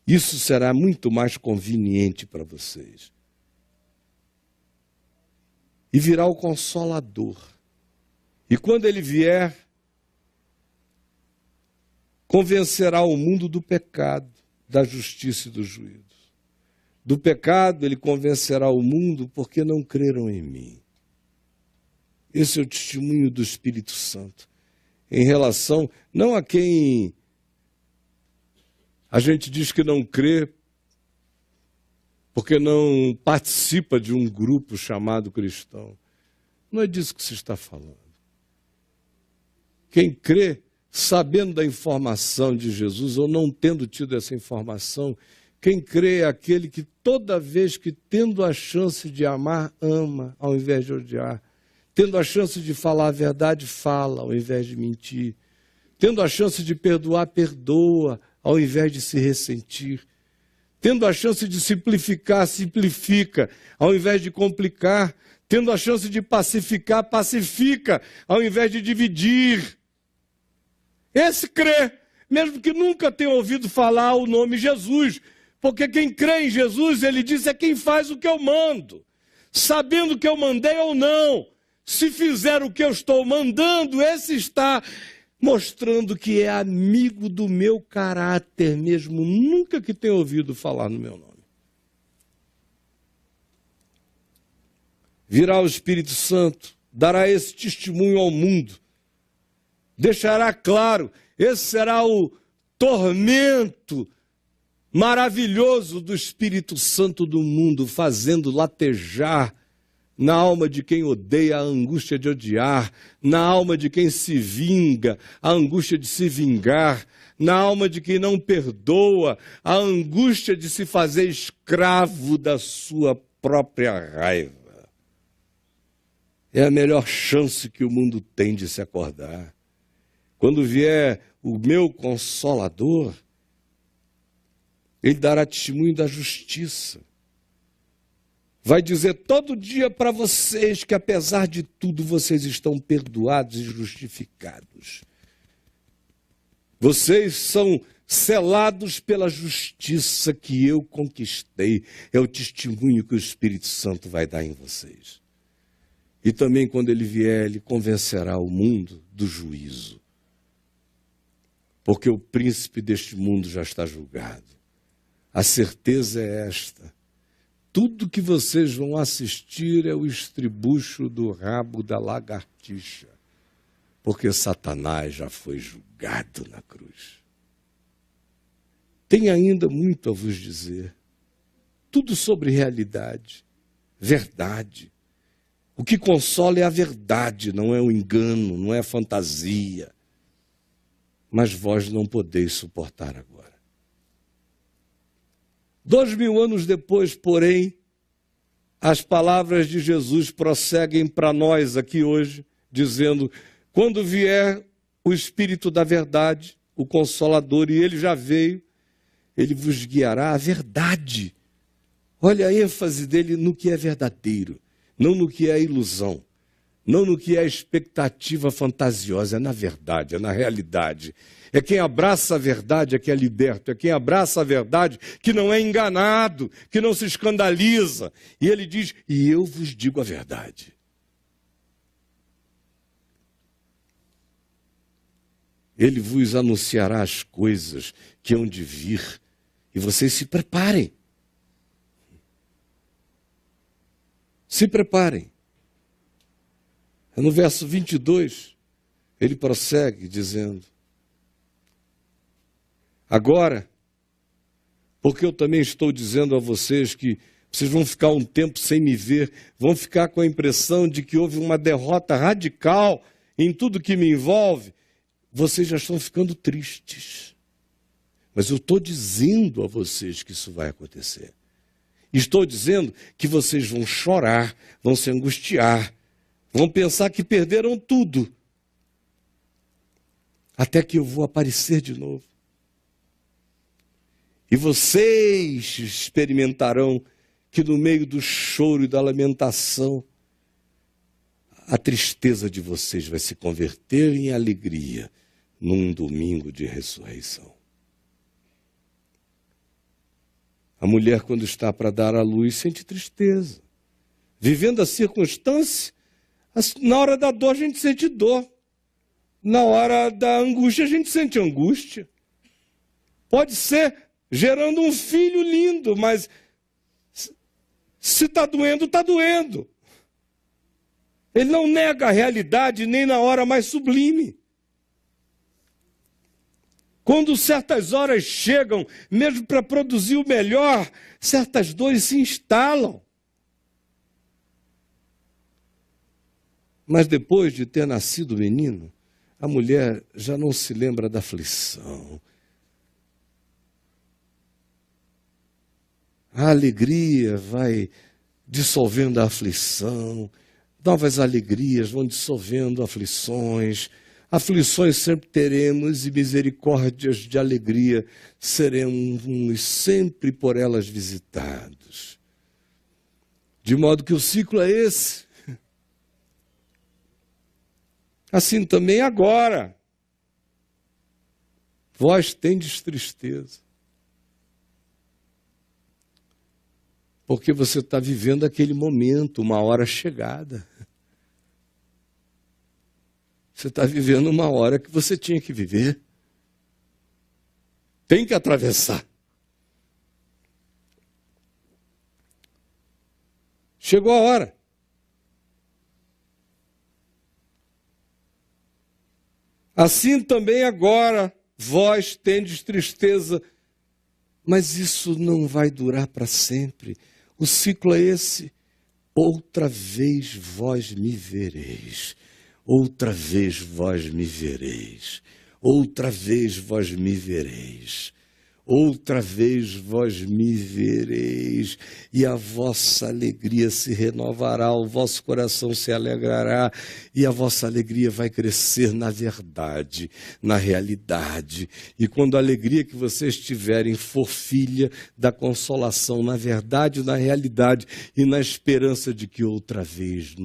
Isso será muito mais conveniente para vocês. E virá o Consolador. E quando ele vier, convencerá o mundo do pecado, da justiça e do juízo. Do pecado ele convencerá o mundo porque não creram em mim. Esse é o testemunho do Espírito Santo. Em relação, não a quem a gente diz que não crê, porque não participa de um grupo chamado cristão. Não é disso que se está falando. Quem crê, sabendo da informação de Jesus, ou não tendo tido essa informação, quem crê é aquele que toda vez que, tendo a chance de amar, ama, ao invés de odiar. Tendo a chance de falar a verdade, fala, ao invés de mentir. Tendo a chance de perdoar, perdoa, ao invés de se ressentir. Tendo a chance de simplificar, simplifica, ao invés de complicar. Tendo a chance de pacificar, pacifica, ao invés de dividir. Esse crê, mesmo que nunca tenha ouvido falar o nome Jesus, porque quem crê em Jesus, ele diz, é quem faz o que eu mando, sabendo que eu mandei ou não. Se fizer o que eu estou mandando, esse está mostrando que é amigo do meu caráter, mesmo nunca que tenha ouvido falar no meu nome. Virá o Espírito Santo, dará esse testemunho ao mundo, deixará claro, esse será o tormento maravilhoso do Espírito Santo do mundo, fazendo latejar na alma de quem odeia a angústia de odiar, na alma de quem se vinga, a angústia de se vingar, na alma de quem não perdoa, a angústia de se fazer escravo da sua própria raiva. É a melhor chance que o mundo tem de se acordar. Quando vier o meu Consolador, ele dará testemunho da justiça. Vai dizer todo dia para vocês que, apesar de tudo, vocês estão perdoados e justificados. Vocês são selados pela justiça que eu conquistei. É o testemunho que o Espírito Santo vai dar em vocês. E também, quando ele vier, ele convencerá o mundo do juízo. Porque o príncipe deste mundo já está julgado. A certeza é esta. Tudo que vocês vão assistir é o estribucho do rabo da lagartixa, porque Satanás já foi julgado na cruz. Tem ainda muito a vos dizer, tudo sobre realidade, verdade. O que consola é a verdade, não é o engano, não é a fantasia. Mas vós não podeis suportar agora. 2000 anos depois, porém, as palavras de Jesus prosseguem para nós aqui hoje, dizendo, quando vier o Espírito da verdade, o Consolador, e ele já veio, ele vos guiará à verdade. Olha a ênfase dele no que é verdadeiro, não no que é ilusão, não no que é expectativa fantasiosa, é na verdade, é na realidade. É quem abraça a verdade é que é liberto, é quem abraça a verdade que não é enganado, que não se escandaliza. E ele diz, e eu vos digo a verdade. Ele vos anunciará as coisas que hão de vir, e vocês se preparem. Se preparem. No verso 22, ele prossegue dizendo, agora, porque eu também estou dizendo a vocês que vocês vão ficar um tempo sem me ver, vão ficar com a impressão de que houve uma derrota radical em tudo que me envolve, vocês já estão ficando tristes. Mas eu estou dizendo a vocês que isso vai acontecer. Estou dizendo que vocês vão chorar, vão se angustiar, vão pensar que perderam tudo, até que eu vou aparecer de novo. E vocês experimentarão que no meio do choro e da lamentação, a tristeza de vocês vai se converter em alegria num domingo de ressurreição. A mulher, quando está para dar à luz, sente tristeza. Vivendo a circunstância, na hora da dor a gente sente dor. Na hora da angústia a gente sente angústia. Pode ser gerando um filho lindo, mas se está doendo, está doendo. Ele não nega a realidade nem na hora mais sublime. Quando certas horas chegam, mesmo para produzir o melhor, certas dores se instalam. Mas depois de ter nascido o menino, a mulher já não se lembra da aflição. A alegria vai dissolvendo a aflição, novas alegrias vão dissolvendo aflições. Aflições sempre teremos e misericórdias de alegria seremos sempre por elas visitados. De modo que o ciclo é esse. Assim também agora. Vós tendes tristeza. Porque você está vivendo aquele momento, uma hora chegada. Você está vivendo uma hora que você tinha que viver. Tem que atravessar. Chegou a hora. Assim também agora vós tendes tristeza, mas isso não vai durar para sempre. O ciclo é esse. Outra vez vós me vereis. Outra vez vós me vereis. Outra vez vós me vereis. Outra vez vós me vereis, e a vossa alegria se renovará, o vosso coração se alegrará, e a vossa alegria vai crescer na verdade, na realidade. E quando a alegria que vocês tiverem for filha da consolação, na verdade, na realidade, e na esperança de que outra vez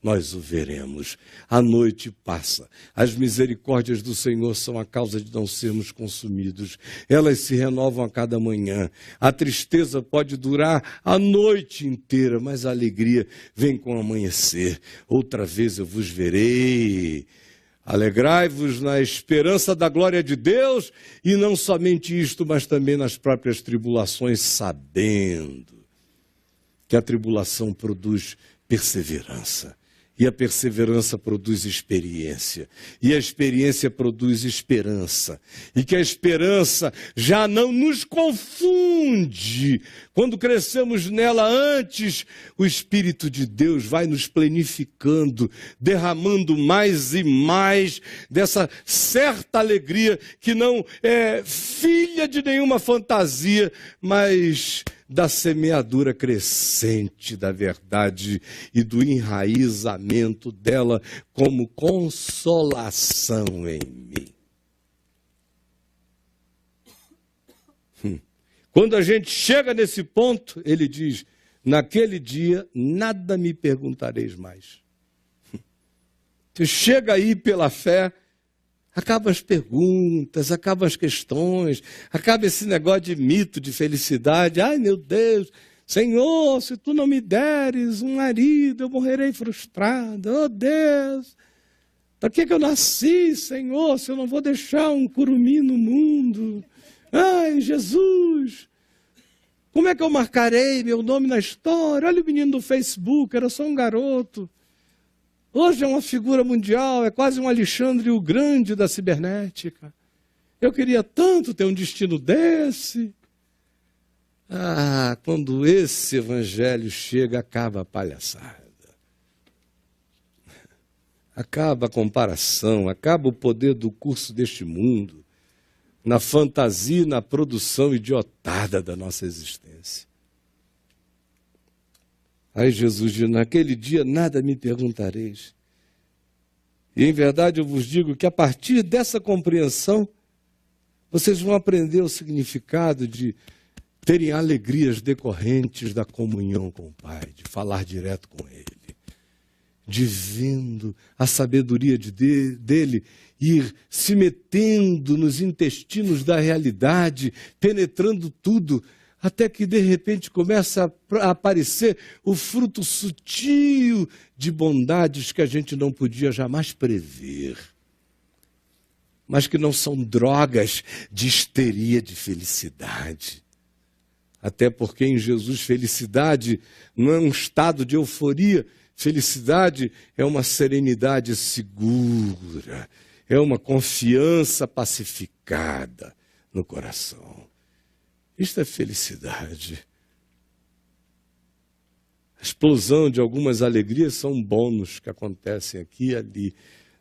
nós o veremos. A noite passa. As misericórdias do Senhor são a causa de não sermos consumidos. Elas se renovam a cada manhã. A tristeza pode durar a noite inteira, mas a alegria vem com o amanhecer. Outra vez eu vos verei. Alegrai-vos na esperança da glória de Deus, e não somente isto, mas também nas próprias tribulações, sabendo que a tribulação produz perseverança. E a perseverança produz experiência. E a experiência produz esperança. E que a esperança já não nos confunde. Quando crescemos nela antes, o Espírito de Deus vai nos plenificando, derramando mais e mais dessa certa alegria que não é filha de nenhuma fantasia, mas da semeadura crescente da verdade e do enraizamento dela como consolação em mim. Quando a gente chega nesse ponto, ele diz, naquele dia nada me perguntareis mais. Você chega aí pela fé, acabam as perguntas, acabam as questões, acaba esse negócio de mito, de felicidade. Ai, meu Deus, Senhor, se tu não me deres um marido, eu morrerei frustrado. Oh, Deus, para que eu nasci, Senhor, se eu não vou deixar um curumim no mundo? Ai, Jesus, como é que eu marcarei meu nome na história? Olha o menino do Facebook, era só um garoto. Hoje é uma figura mundial, é quase um Alexandre o Grande da cibernética. Eu queria tanto ter um destino desse. Ah, quando esse evangelho chega, acaba a palhaçada. Acaba a comparação, acaba o poder do curso deste mundo, na fantasia e na produção idiotada da nossa existência. Aí Jesus diz, naquele dia nada me perguntareis. E em verdade eu vos digo que a partir dessa compreensão, vocês vão aprender o significado de terem alegrias decorrentes da comunhão com o Pai, de falar direto com Ele, de vendo a sabedoria dele ir se metendo nos intestinos da realidade, penetrando tudo, até que de repente começa a aparecer o fruto sutil de bondades que a gente não podia jamais prever, mas que não são drogas de histeria de felicidade. Até porque em Jesus felicidade não é um estado de euforia, felicidade é uma serenidade segura, é uma confiança pacificada no coração. Isto é felicidade. A explosão de algumas alegrias são bônus que acontecem aqui e ali,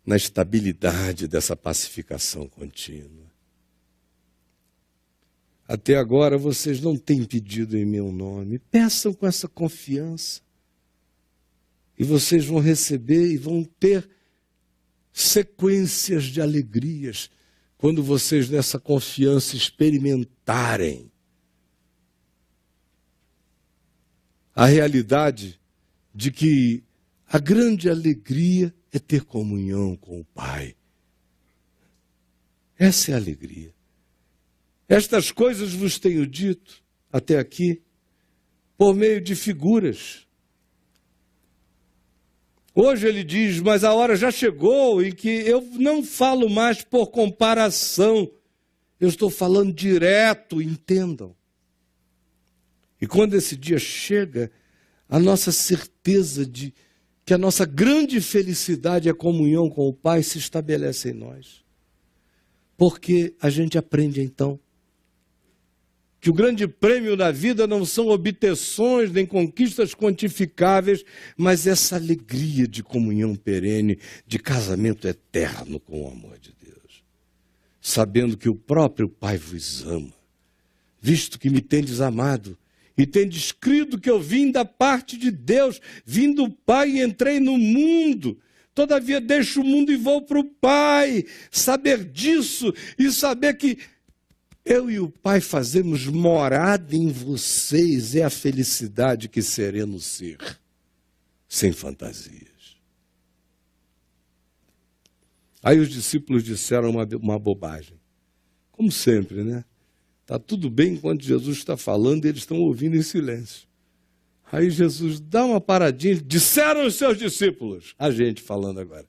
na estabilidade dessa pacificação contínua. Até agora vocês não têm pedido em meu nome. Peçam com essa confiança. E vocês vão receber e vão ter sequências de alegrias quando vocês nessa confiança experimentarem a realidade de que a grande alegria é ter comunhão com o Pai. Essa é a alegria. Estas coisas vos tenho dito até aqui por meio de figuras. Hoje ele diz, mas a hora já chegou em que eu não falo mais por comparação. Eu estou falando direto, entendam. E quando esse dia chega, a nossa certeza de que a nossa grande felicidade é a comunhão com o Pai se estabelece em nós. Porque a gente aprende então que o grande prêmio da vida não são obtenções nem conquistas quantificáveis, mas essa alegria de comunhão perene, de casamento eterno com o amor de Deus. Sabendo que o próprio Pai vos ama, visto que me tendes amado, e tendes crido que eu vim da parte de Deus, vim do Pai e entrei no mundo. Todavia deixo o mundo e vou para o Pai. Saber disso e saber que eu e o Pai fazemos morada em vocês é a felicidade que sereno ser, sem fantasias. Aí os discípulos disseram uma bobagem. Como sempre, né? Está tudo bem enquanto Jesus está falando e eles estão ouvindo em silêncio. Aí Jesus dá uma paradinha, disseram os seus discípulos, a gente falando agora.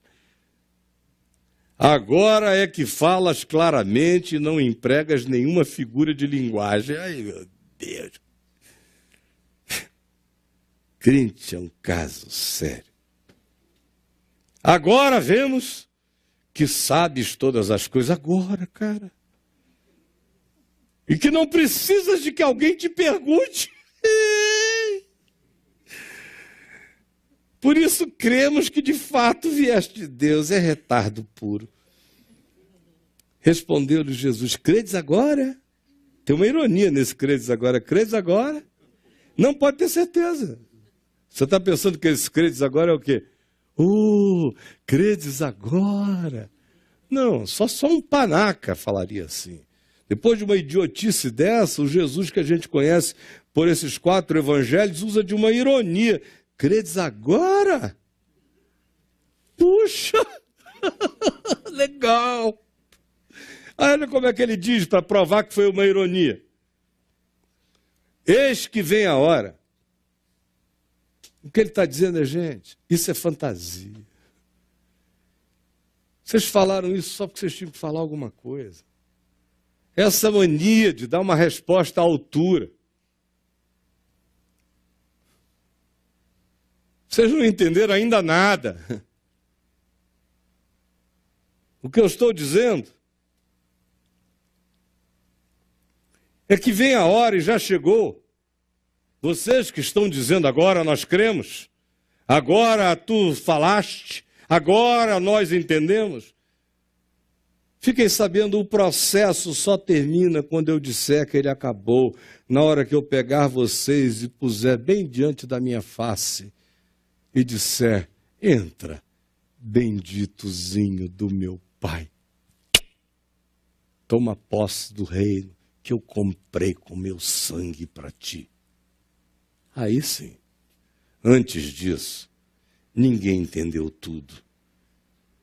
Agora é que falas claramente e não empregas nenhuma figura de linguagem. Ai, meu Deus. Crente é um caso sério. Agora vemos que sabes todas as coisas. Agora, cara. E que não precisas de que alguém te pergunte. Por isso cremos que de fato vieste de Deus. É retardo puro. Respondeu-lhe Jesus, credes agora? Tem uma ironia nesse credes agora. Credes agora? Não pode ter certeza. Você está pensando que esse credes agora é o quê? Credes agora? Não, só um panaca falaria assim. Depois de uma idiotice dessa, o Jesus que a gente conhece por esses 4 evangelhos usa de uma ironia. Credes agora? Puxa! Legal! Olha como é que ele diz para provar que foi uma ironia. Eis que vem a hora. O que ele está dizendo é, gente, isso é fantasia. Vocês falaram isso só porque vocês tinham que falar alguma coisa. Essa mania de dar uma resposta à altura. Vocês não entenderam ainda nada. O que eu estou dizendo é que vem a hora e já chegou. Vocês que estão dizendo agora nós cremos, agora tu falaste, agora nós entendemos. Fiquem sabendo, o processo só termina quando eu disser que ele acabou, na hora que eu pegar vocês e puser bem diante da minha face e disser, entra, benditozinho do meu Pai. Toma posse do reino que eu comprei com meu sangue para ti. Aí sim, antes disso, ninguém entendeu tudo.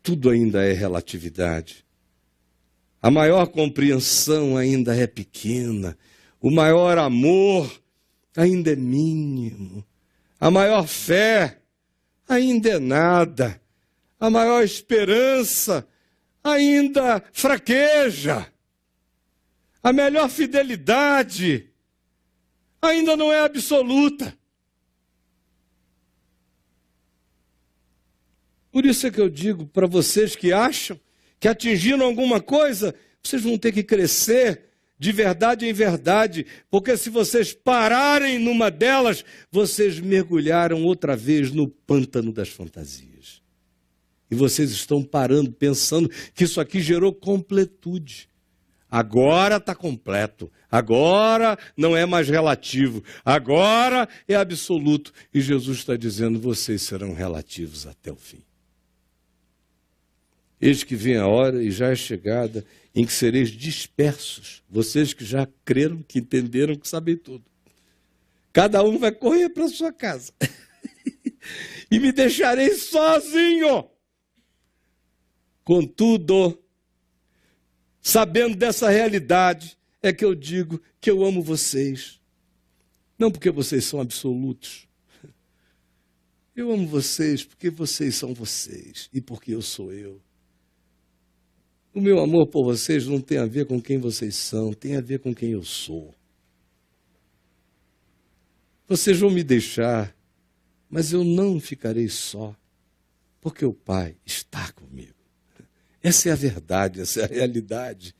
Tudo ainda é relatividade. A maior compreensão ainda é pequena. O maior amor ainda é mínimo. A maior fé ainda é nada. A maior esperança ainda fraqueja. A melhor fidelidade ainda não é absoluta. Por isso é que eu digo para vocês que acham que atingiram alguma coisa, vocês vão ter que crescer de verdade em verdade, porque se vocês pararem numa delas, vocês mergulharam outra vez no pântano das fantasias. E vocês estão parando, pensando que isso aqui gerou completude. Agora está completo, agora não é mais relativo, agora é absoluto. E Jesus está dizendo, vocês serão relativos até o fim. Eis que vem a hora e já é chegada em que sereis dispersos, vocês que já creram, que entenderam, que sabem tudo. Cada um vai correr para sua casa. E me deixarei sozinho. Contudo, sabendo dessa realidade, é que eu digo que eu amo vocês. Não porque vocês são absolutos. Eu amo vocês porque vocês são vocês e porque eu sou eu. O meu amor por vocês não tem a ver com quem vocês são, tem a ver com quem eu sou. Vocês vão me deixar, mas eu não ficarei só, porque o Pai está comigo. Essa é a verdade, essa é a realidade.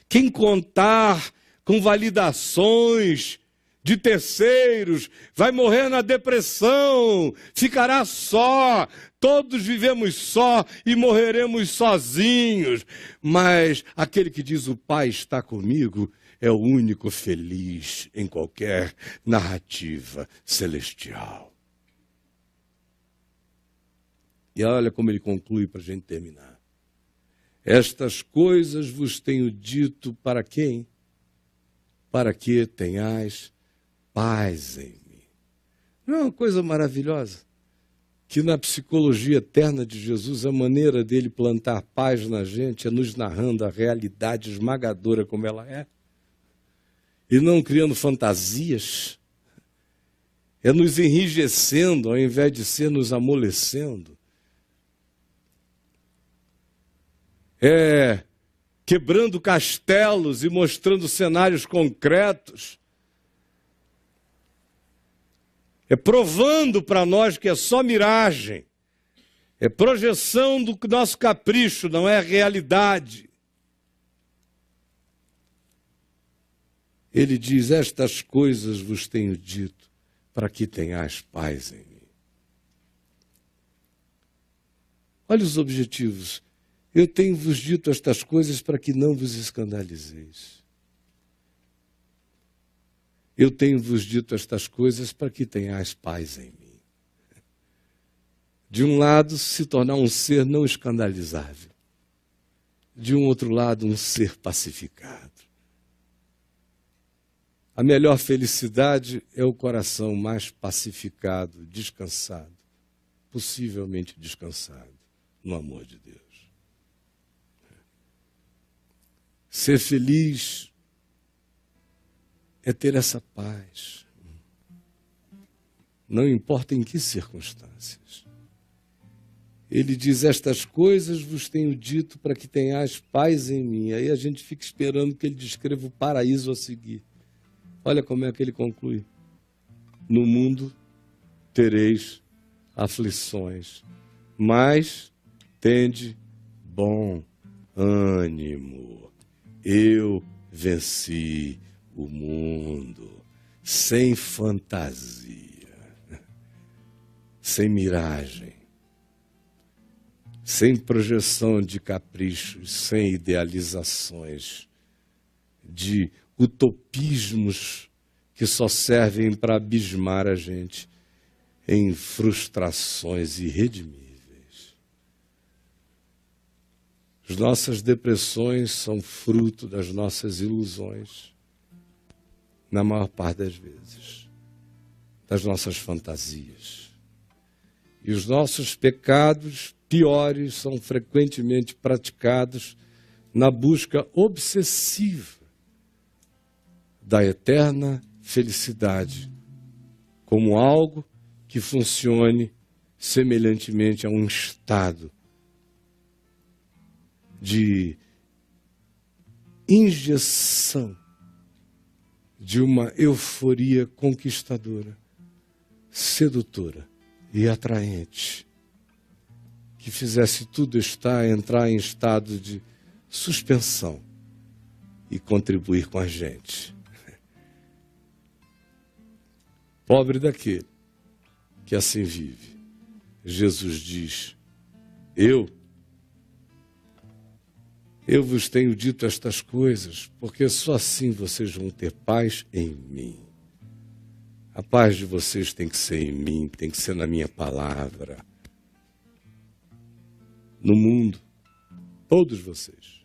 Quem contar com validações de terceiros vai morrer na depressão, ficará só. Todos vivemos só e morreremos sozinhos. Mas aquele que diz o Pai está comigo é o único feliz em qualquer narrativa celestial. E olha como ele conclui para a gente terminar. Estas coisas vos tenho dito para quem? Para que tenhais paz em mim. Não é uma coisa maravilhosa? Que na psicologia eterna de Jesus, a maneira dele plantar paz na gente é nos narrando a realidade esmagadora como ela é. E não criando fantasias. É nos enrijecendo ao invés de ser nos amolecendo. É quebrando castelos e mostrando cenários concretos. É provando para nós que é só miragem. É projeção do nosso capricho, não é realidade. Ele diz, estas coisas vos tenho dito, para que tenhais paz em mim. Olha os objetivos. Eu tenho-vos dito estas coisas para que não vos escandalizeis. Eu tenho-vos dito estas coisas para que tenhais paz em mim. De um lado, se tornar um ser não escandalizável. De um outro lado, um ser pacificado. A melhor felicidade é o coração mais pacificado, descansado, possivelmente descansado, no amor de Deus. Ser feliz é ter essa paz. Não importa em que circunstâncias. Ele diz, estas coisas vos tenho dito para que tenhais paz em mim. Aí a gente fica esperando que ele descreva o paraíso a seguir. Olha como é que ele conclui. No mundo tereis aflições, mas tende bom ânimo. Eu venci o mundo, sem fantasia, sem miragem, sem projeção de caprichos, sem idealizações, de utopismos que só servem para abismar a gente em frustrações irredimíveis. As nossas depressões são fruto das nossas ilusões, na maior parte das vezes, das nossas fantasias. E os nossos pecados piores são frequentemente praticados na busca obsessiva da eterna felicidade, como algo que funcione semelhantemente a um estado de injeção de uma euforia conquistadora, sedutora e atraente, que fizesse tudo entrar em estado de suspensão e contribuir com a gente. Pobre daquele que assim vive. Jesus diz: eu vos tenho dito estas coisas, porque só assim vocês vão ter paz em mim. A paz de vocês tem que ser em mim, tem que ser na minha palavra. No mundo, todos vocês,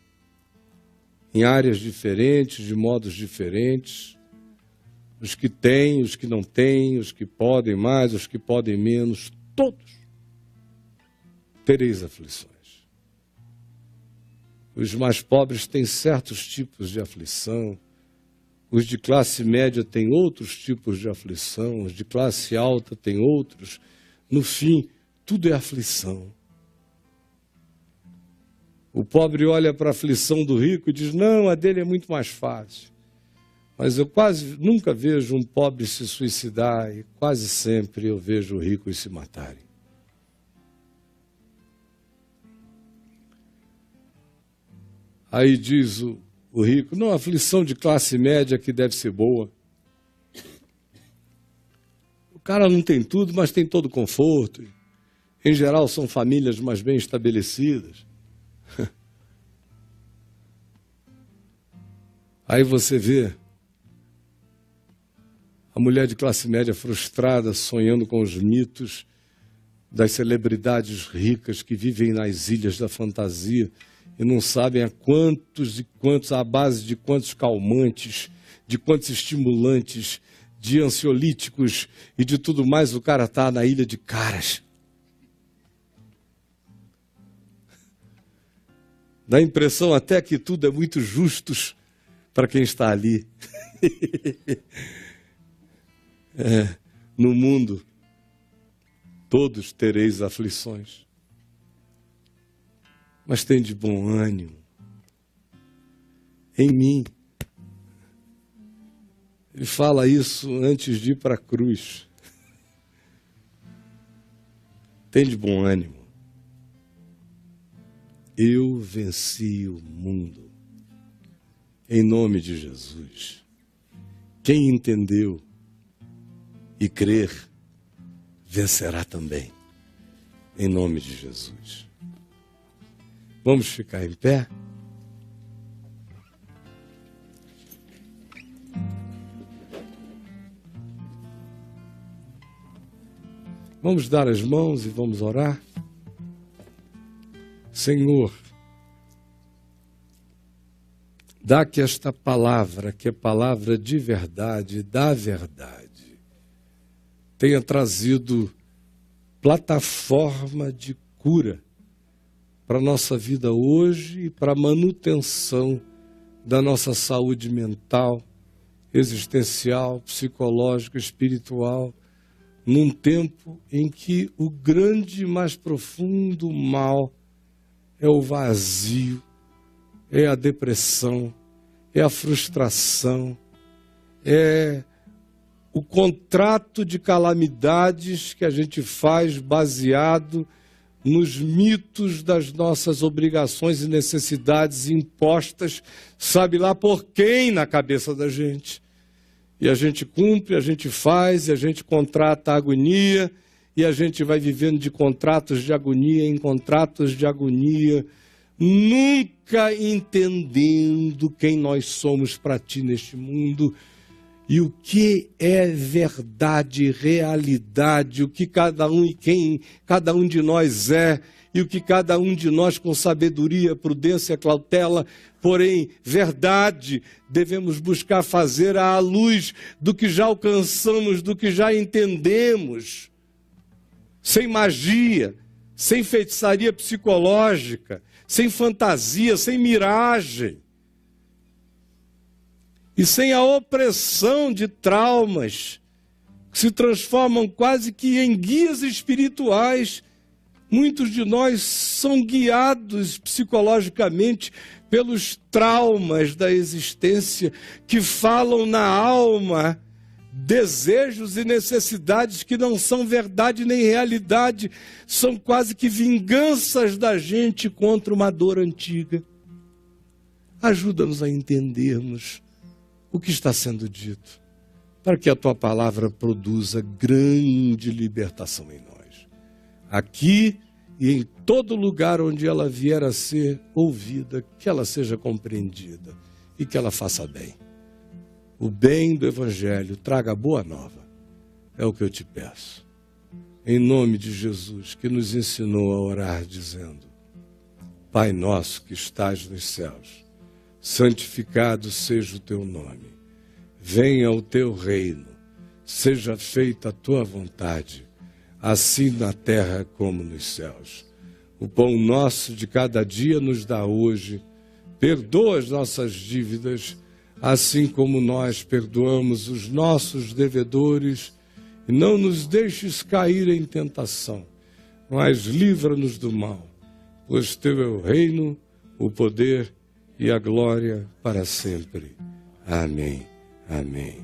em áreas diferentes, de modos diferentes, os que têm, os que não têm, os que podem mais, os que podem menos, todos tereis aflições. Os mais pobres têm certos tipos de aflição, os de classe média têm outros tipos de aflição, os de classe alta têm outros. No fim, tudo é aflição. O pobre olha para a aflição do rico e diz: não, a dele é muito mais fácil. Mas eu quase nunca vejo um pobre se suicidar e quase sempre eu vejo ricos se matarem. Aí diz o rico: não, a aflição de classe média que deve ser boa. O cara não tem tudo, mas tem todo conforto. Em geral, são famílias mais bem estabelecidas. Aí você vê a mulher de classe média frustrada, sonhando com os mitos das celebridades ricas que vivem nas ilhas da fantasia e não sabem a quantos e quantos, à base de quantos calmantes, de quantos estimulantes, de ansiolíticos e de tudo mais, o cara está na ilha de caras. Dá a impressão até que tudo é muito justo para quem está ali. No mundo, todos tereis aflições. Mas tem de bom ânimo. Em mim. Ele fala isso antes de ir para a cruz. Tem de bom ânimo. Eu venci o mundo. Em nome de Jesus. Quem entendeu e crer, vencerá também. Em nome de Jesus. Vamos ficar em pé? Vamos dar as mãos e vamos orar. Senhor, dá que esta palavra, que é palavra de verdade, da verdade, tenha trazido plataforma de cura para a nossa vida hoje e para a manutenção da nossa saúde mental, existencial, psicológica, espiritual, num tempo em que o grande e mais profundo mal é o vazio, é a depressão, é a frustração, é o contrato de calamidades que a gente faz baseado nos mitos das nossas obrigações e necessidades impostas, sabe lá por quem na cabeça da gente. E a gente cumpre, a gente faz, e a gente contrata a agonia, e a gente vai vivendo de contratos de agonia em contratos de agonia, nunca entendendo quem nós somos para ti neste mundo, e o que é verdade, realidade, o que cada um e quem cada um de nós é, e o que cada um de nós com sabedoria, prudência, cautela, porém verdade, devemos buscar fazer à luz do que já alcançamos, do que já entendemos. sem magia, sem feitiçaria psicológica, sem fantasia, sem miragem. E sem a opressão de traumas que se transformam quase que em guias espirituais. Muitos de nós são guiados psicologicamente pelos traumas da existência que falam na alma desejos e necessidades que não são verdade nem realidade, são quase que vinganças da gente contra uma dor antiga. Ajuda-nos a entendermos o que está sendo dito, para que a tua palavra produza grande libertação em nós, aqui e em todo lugar onde ela vier a ser ouvida, que ela seja compreendida e que ela faça bem. O bem do Evangelho, traga a boa nova, é o que eu te peço. Em nome de Jesus, que nos ensinou a orar dizendo: Pai nosso que estás nos céus, santificado seja o teu nome. Venha o teu reino, seja feita a tua vontade, assim na terra como nos céus. O pão nosso de cada dia nos dá hoje. Perdoa as nossas dívidas, assim como nós perdoamos os nossos devedores. E não nos deixes cair em tentação, mas livra-nos do mal. Pois teu é o reino, o poder e a glória para sempre. Amém. Amém.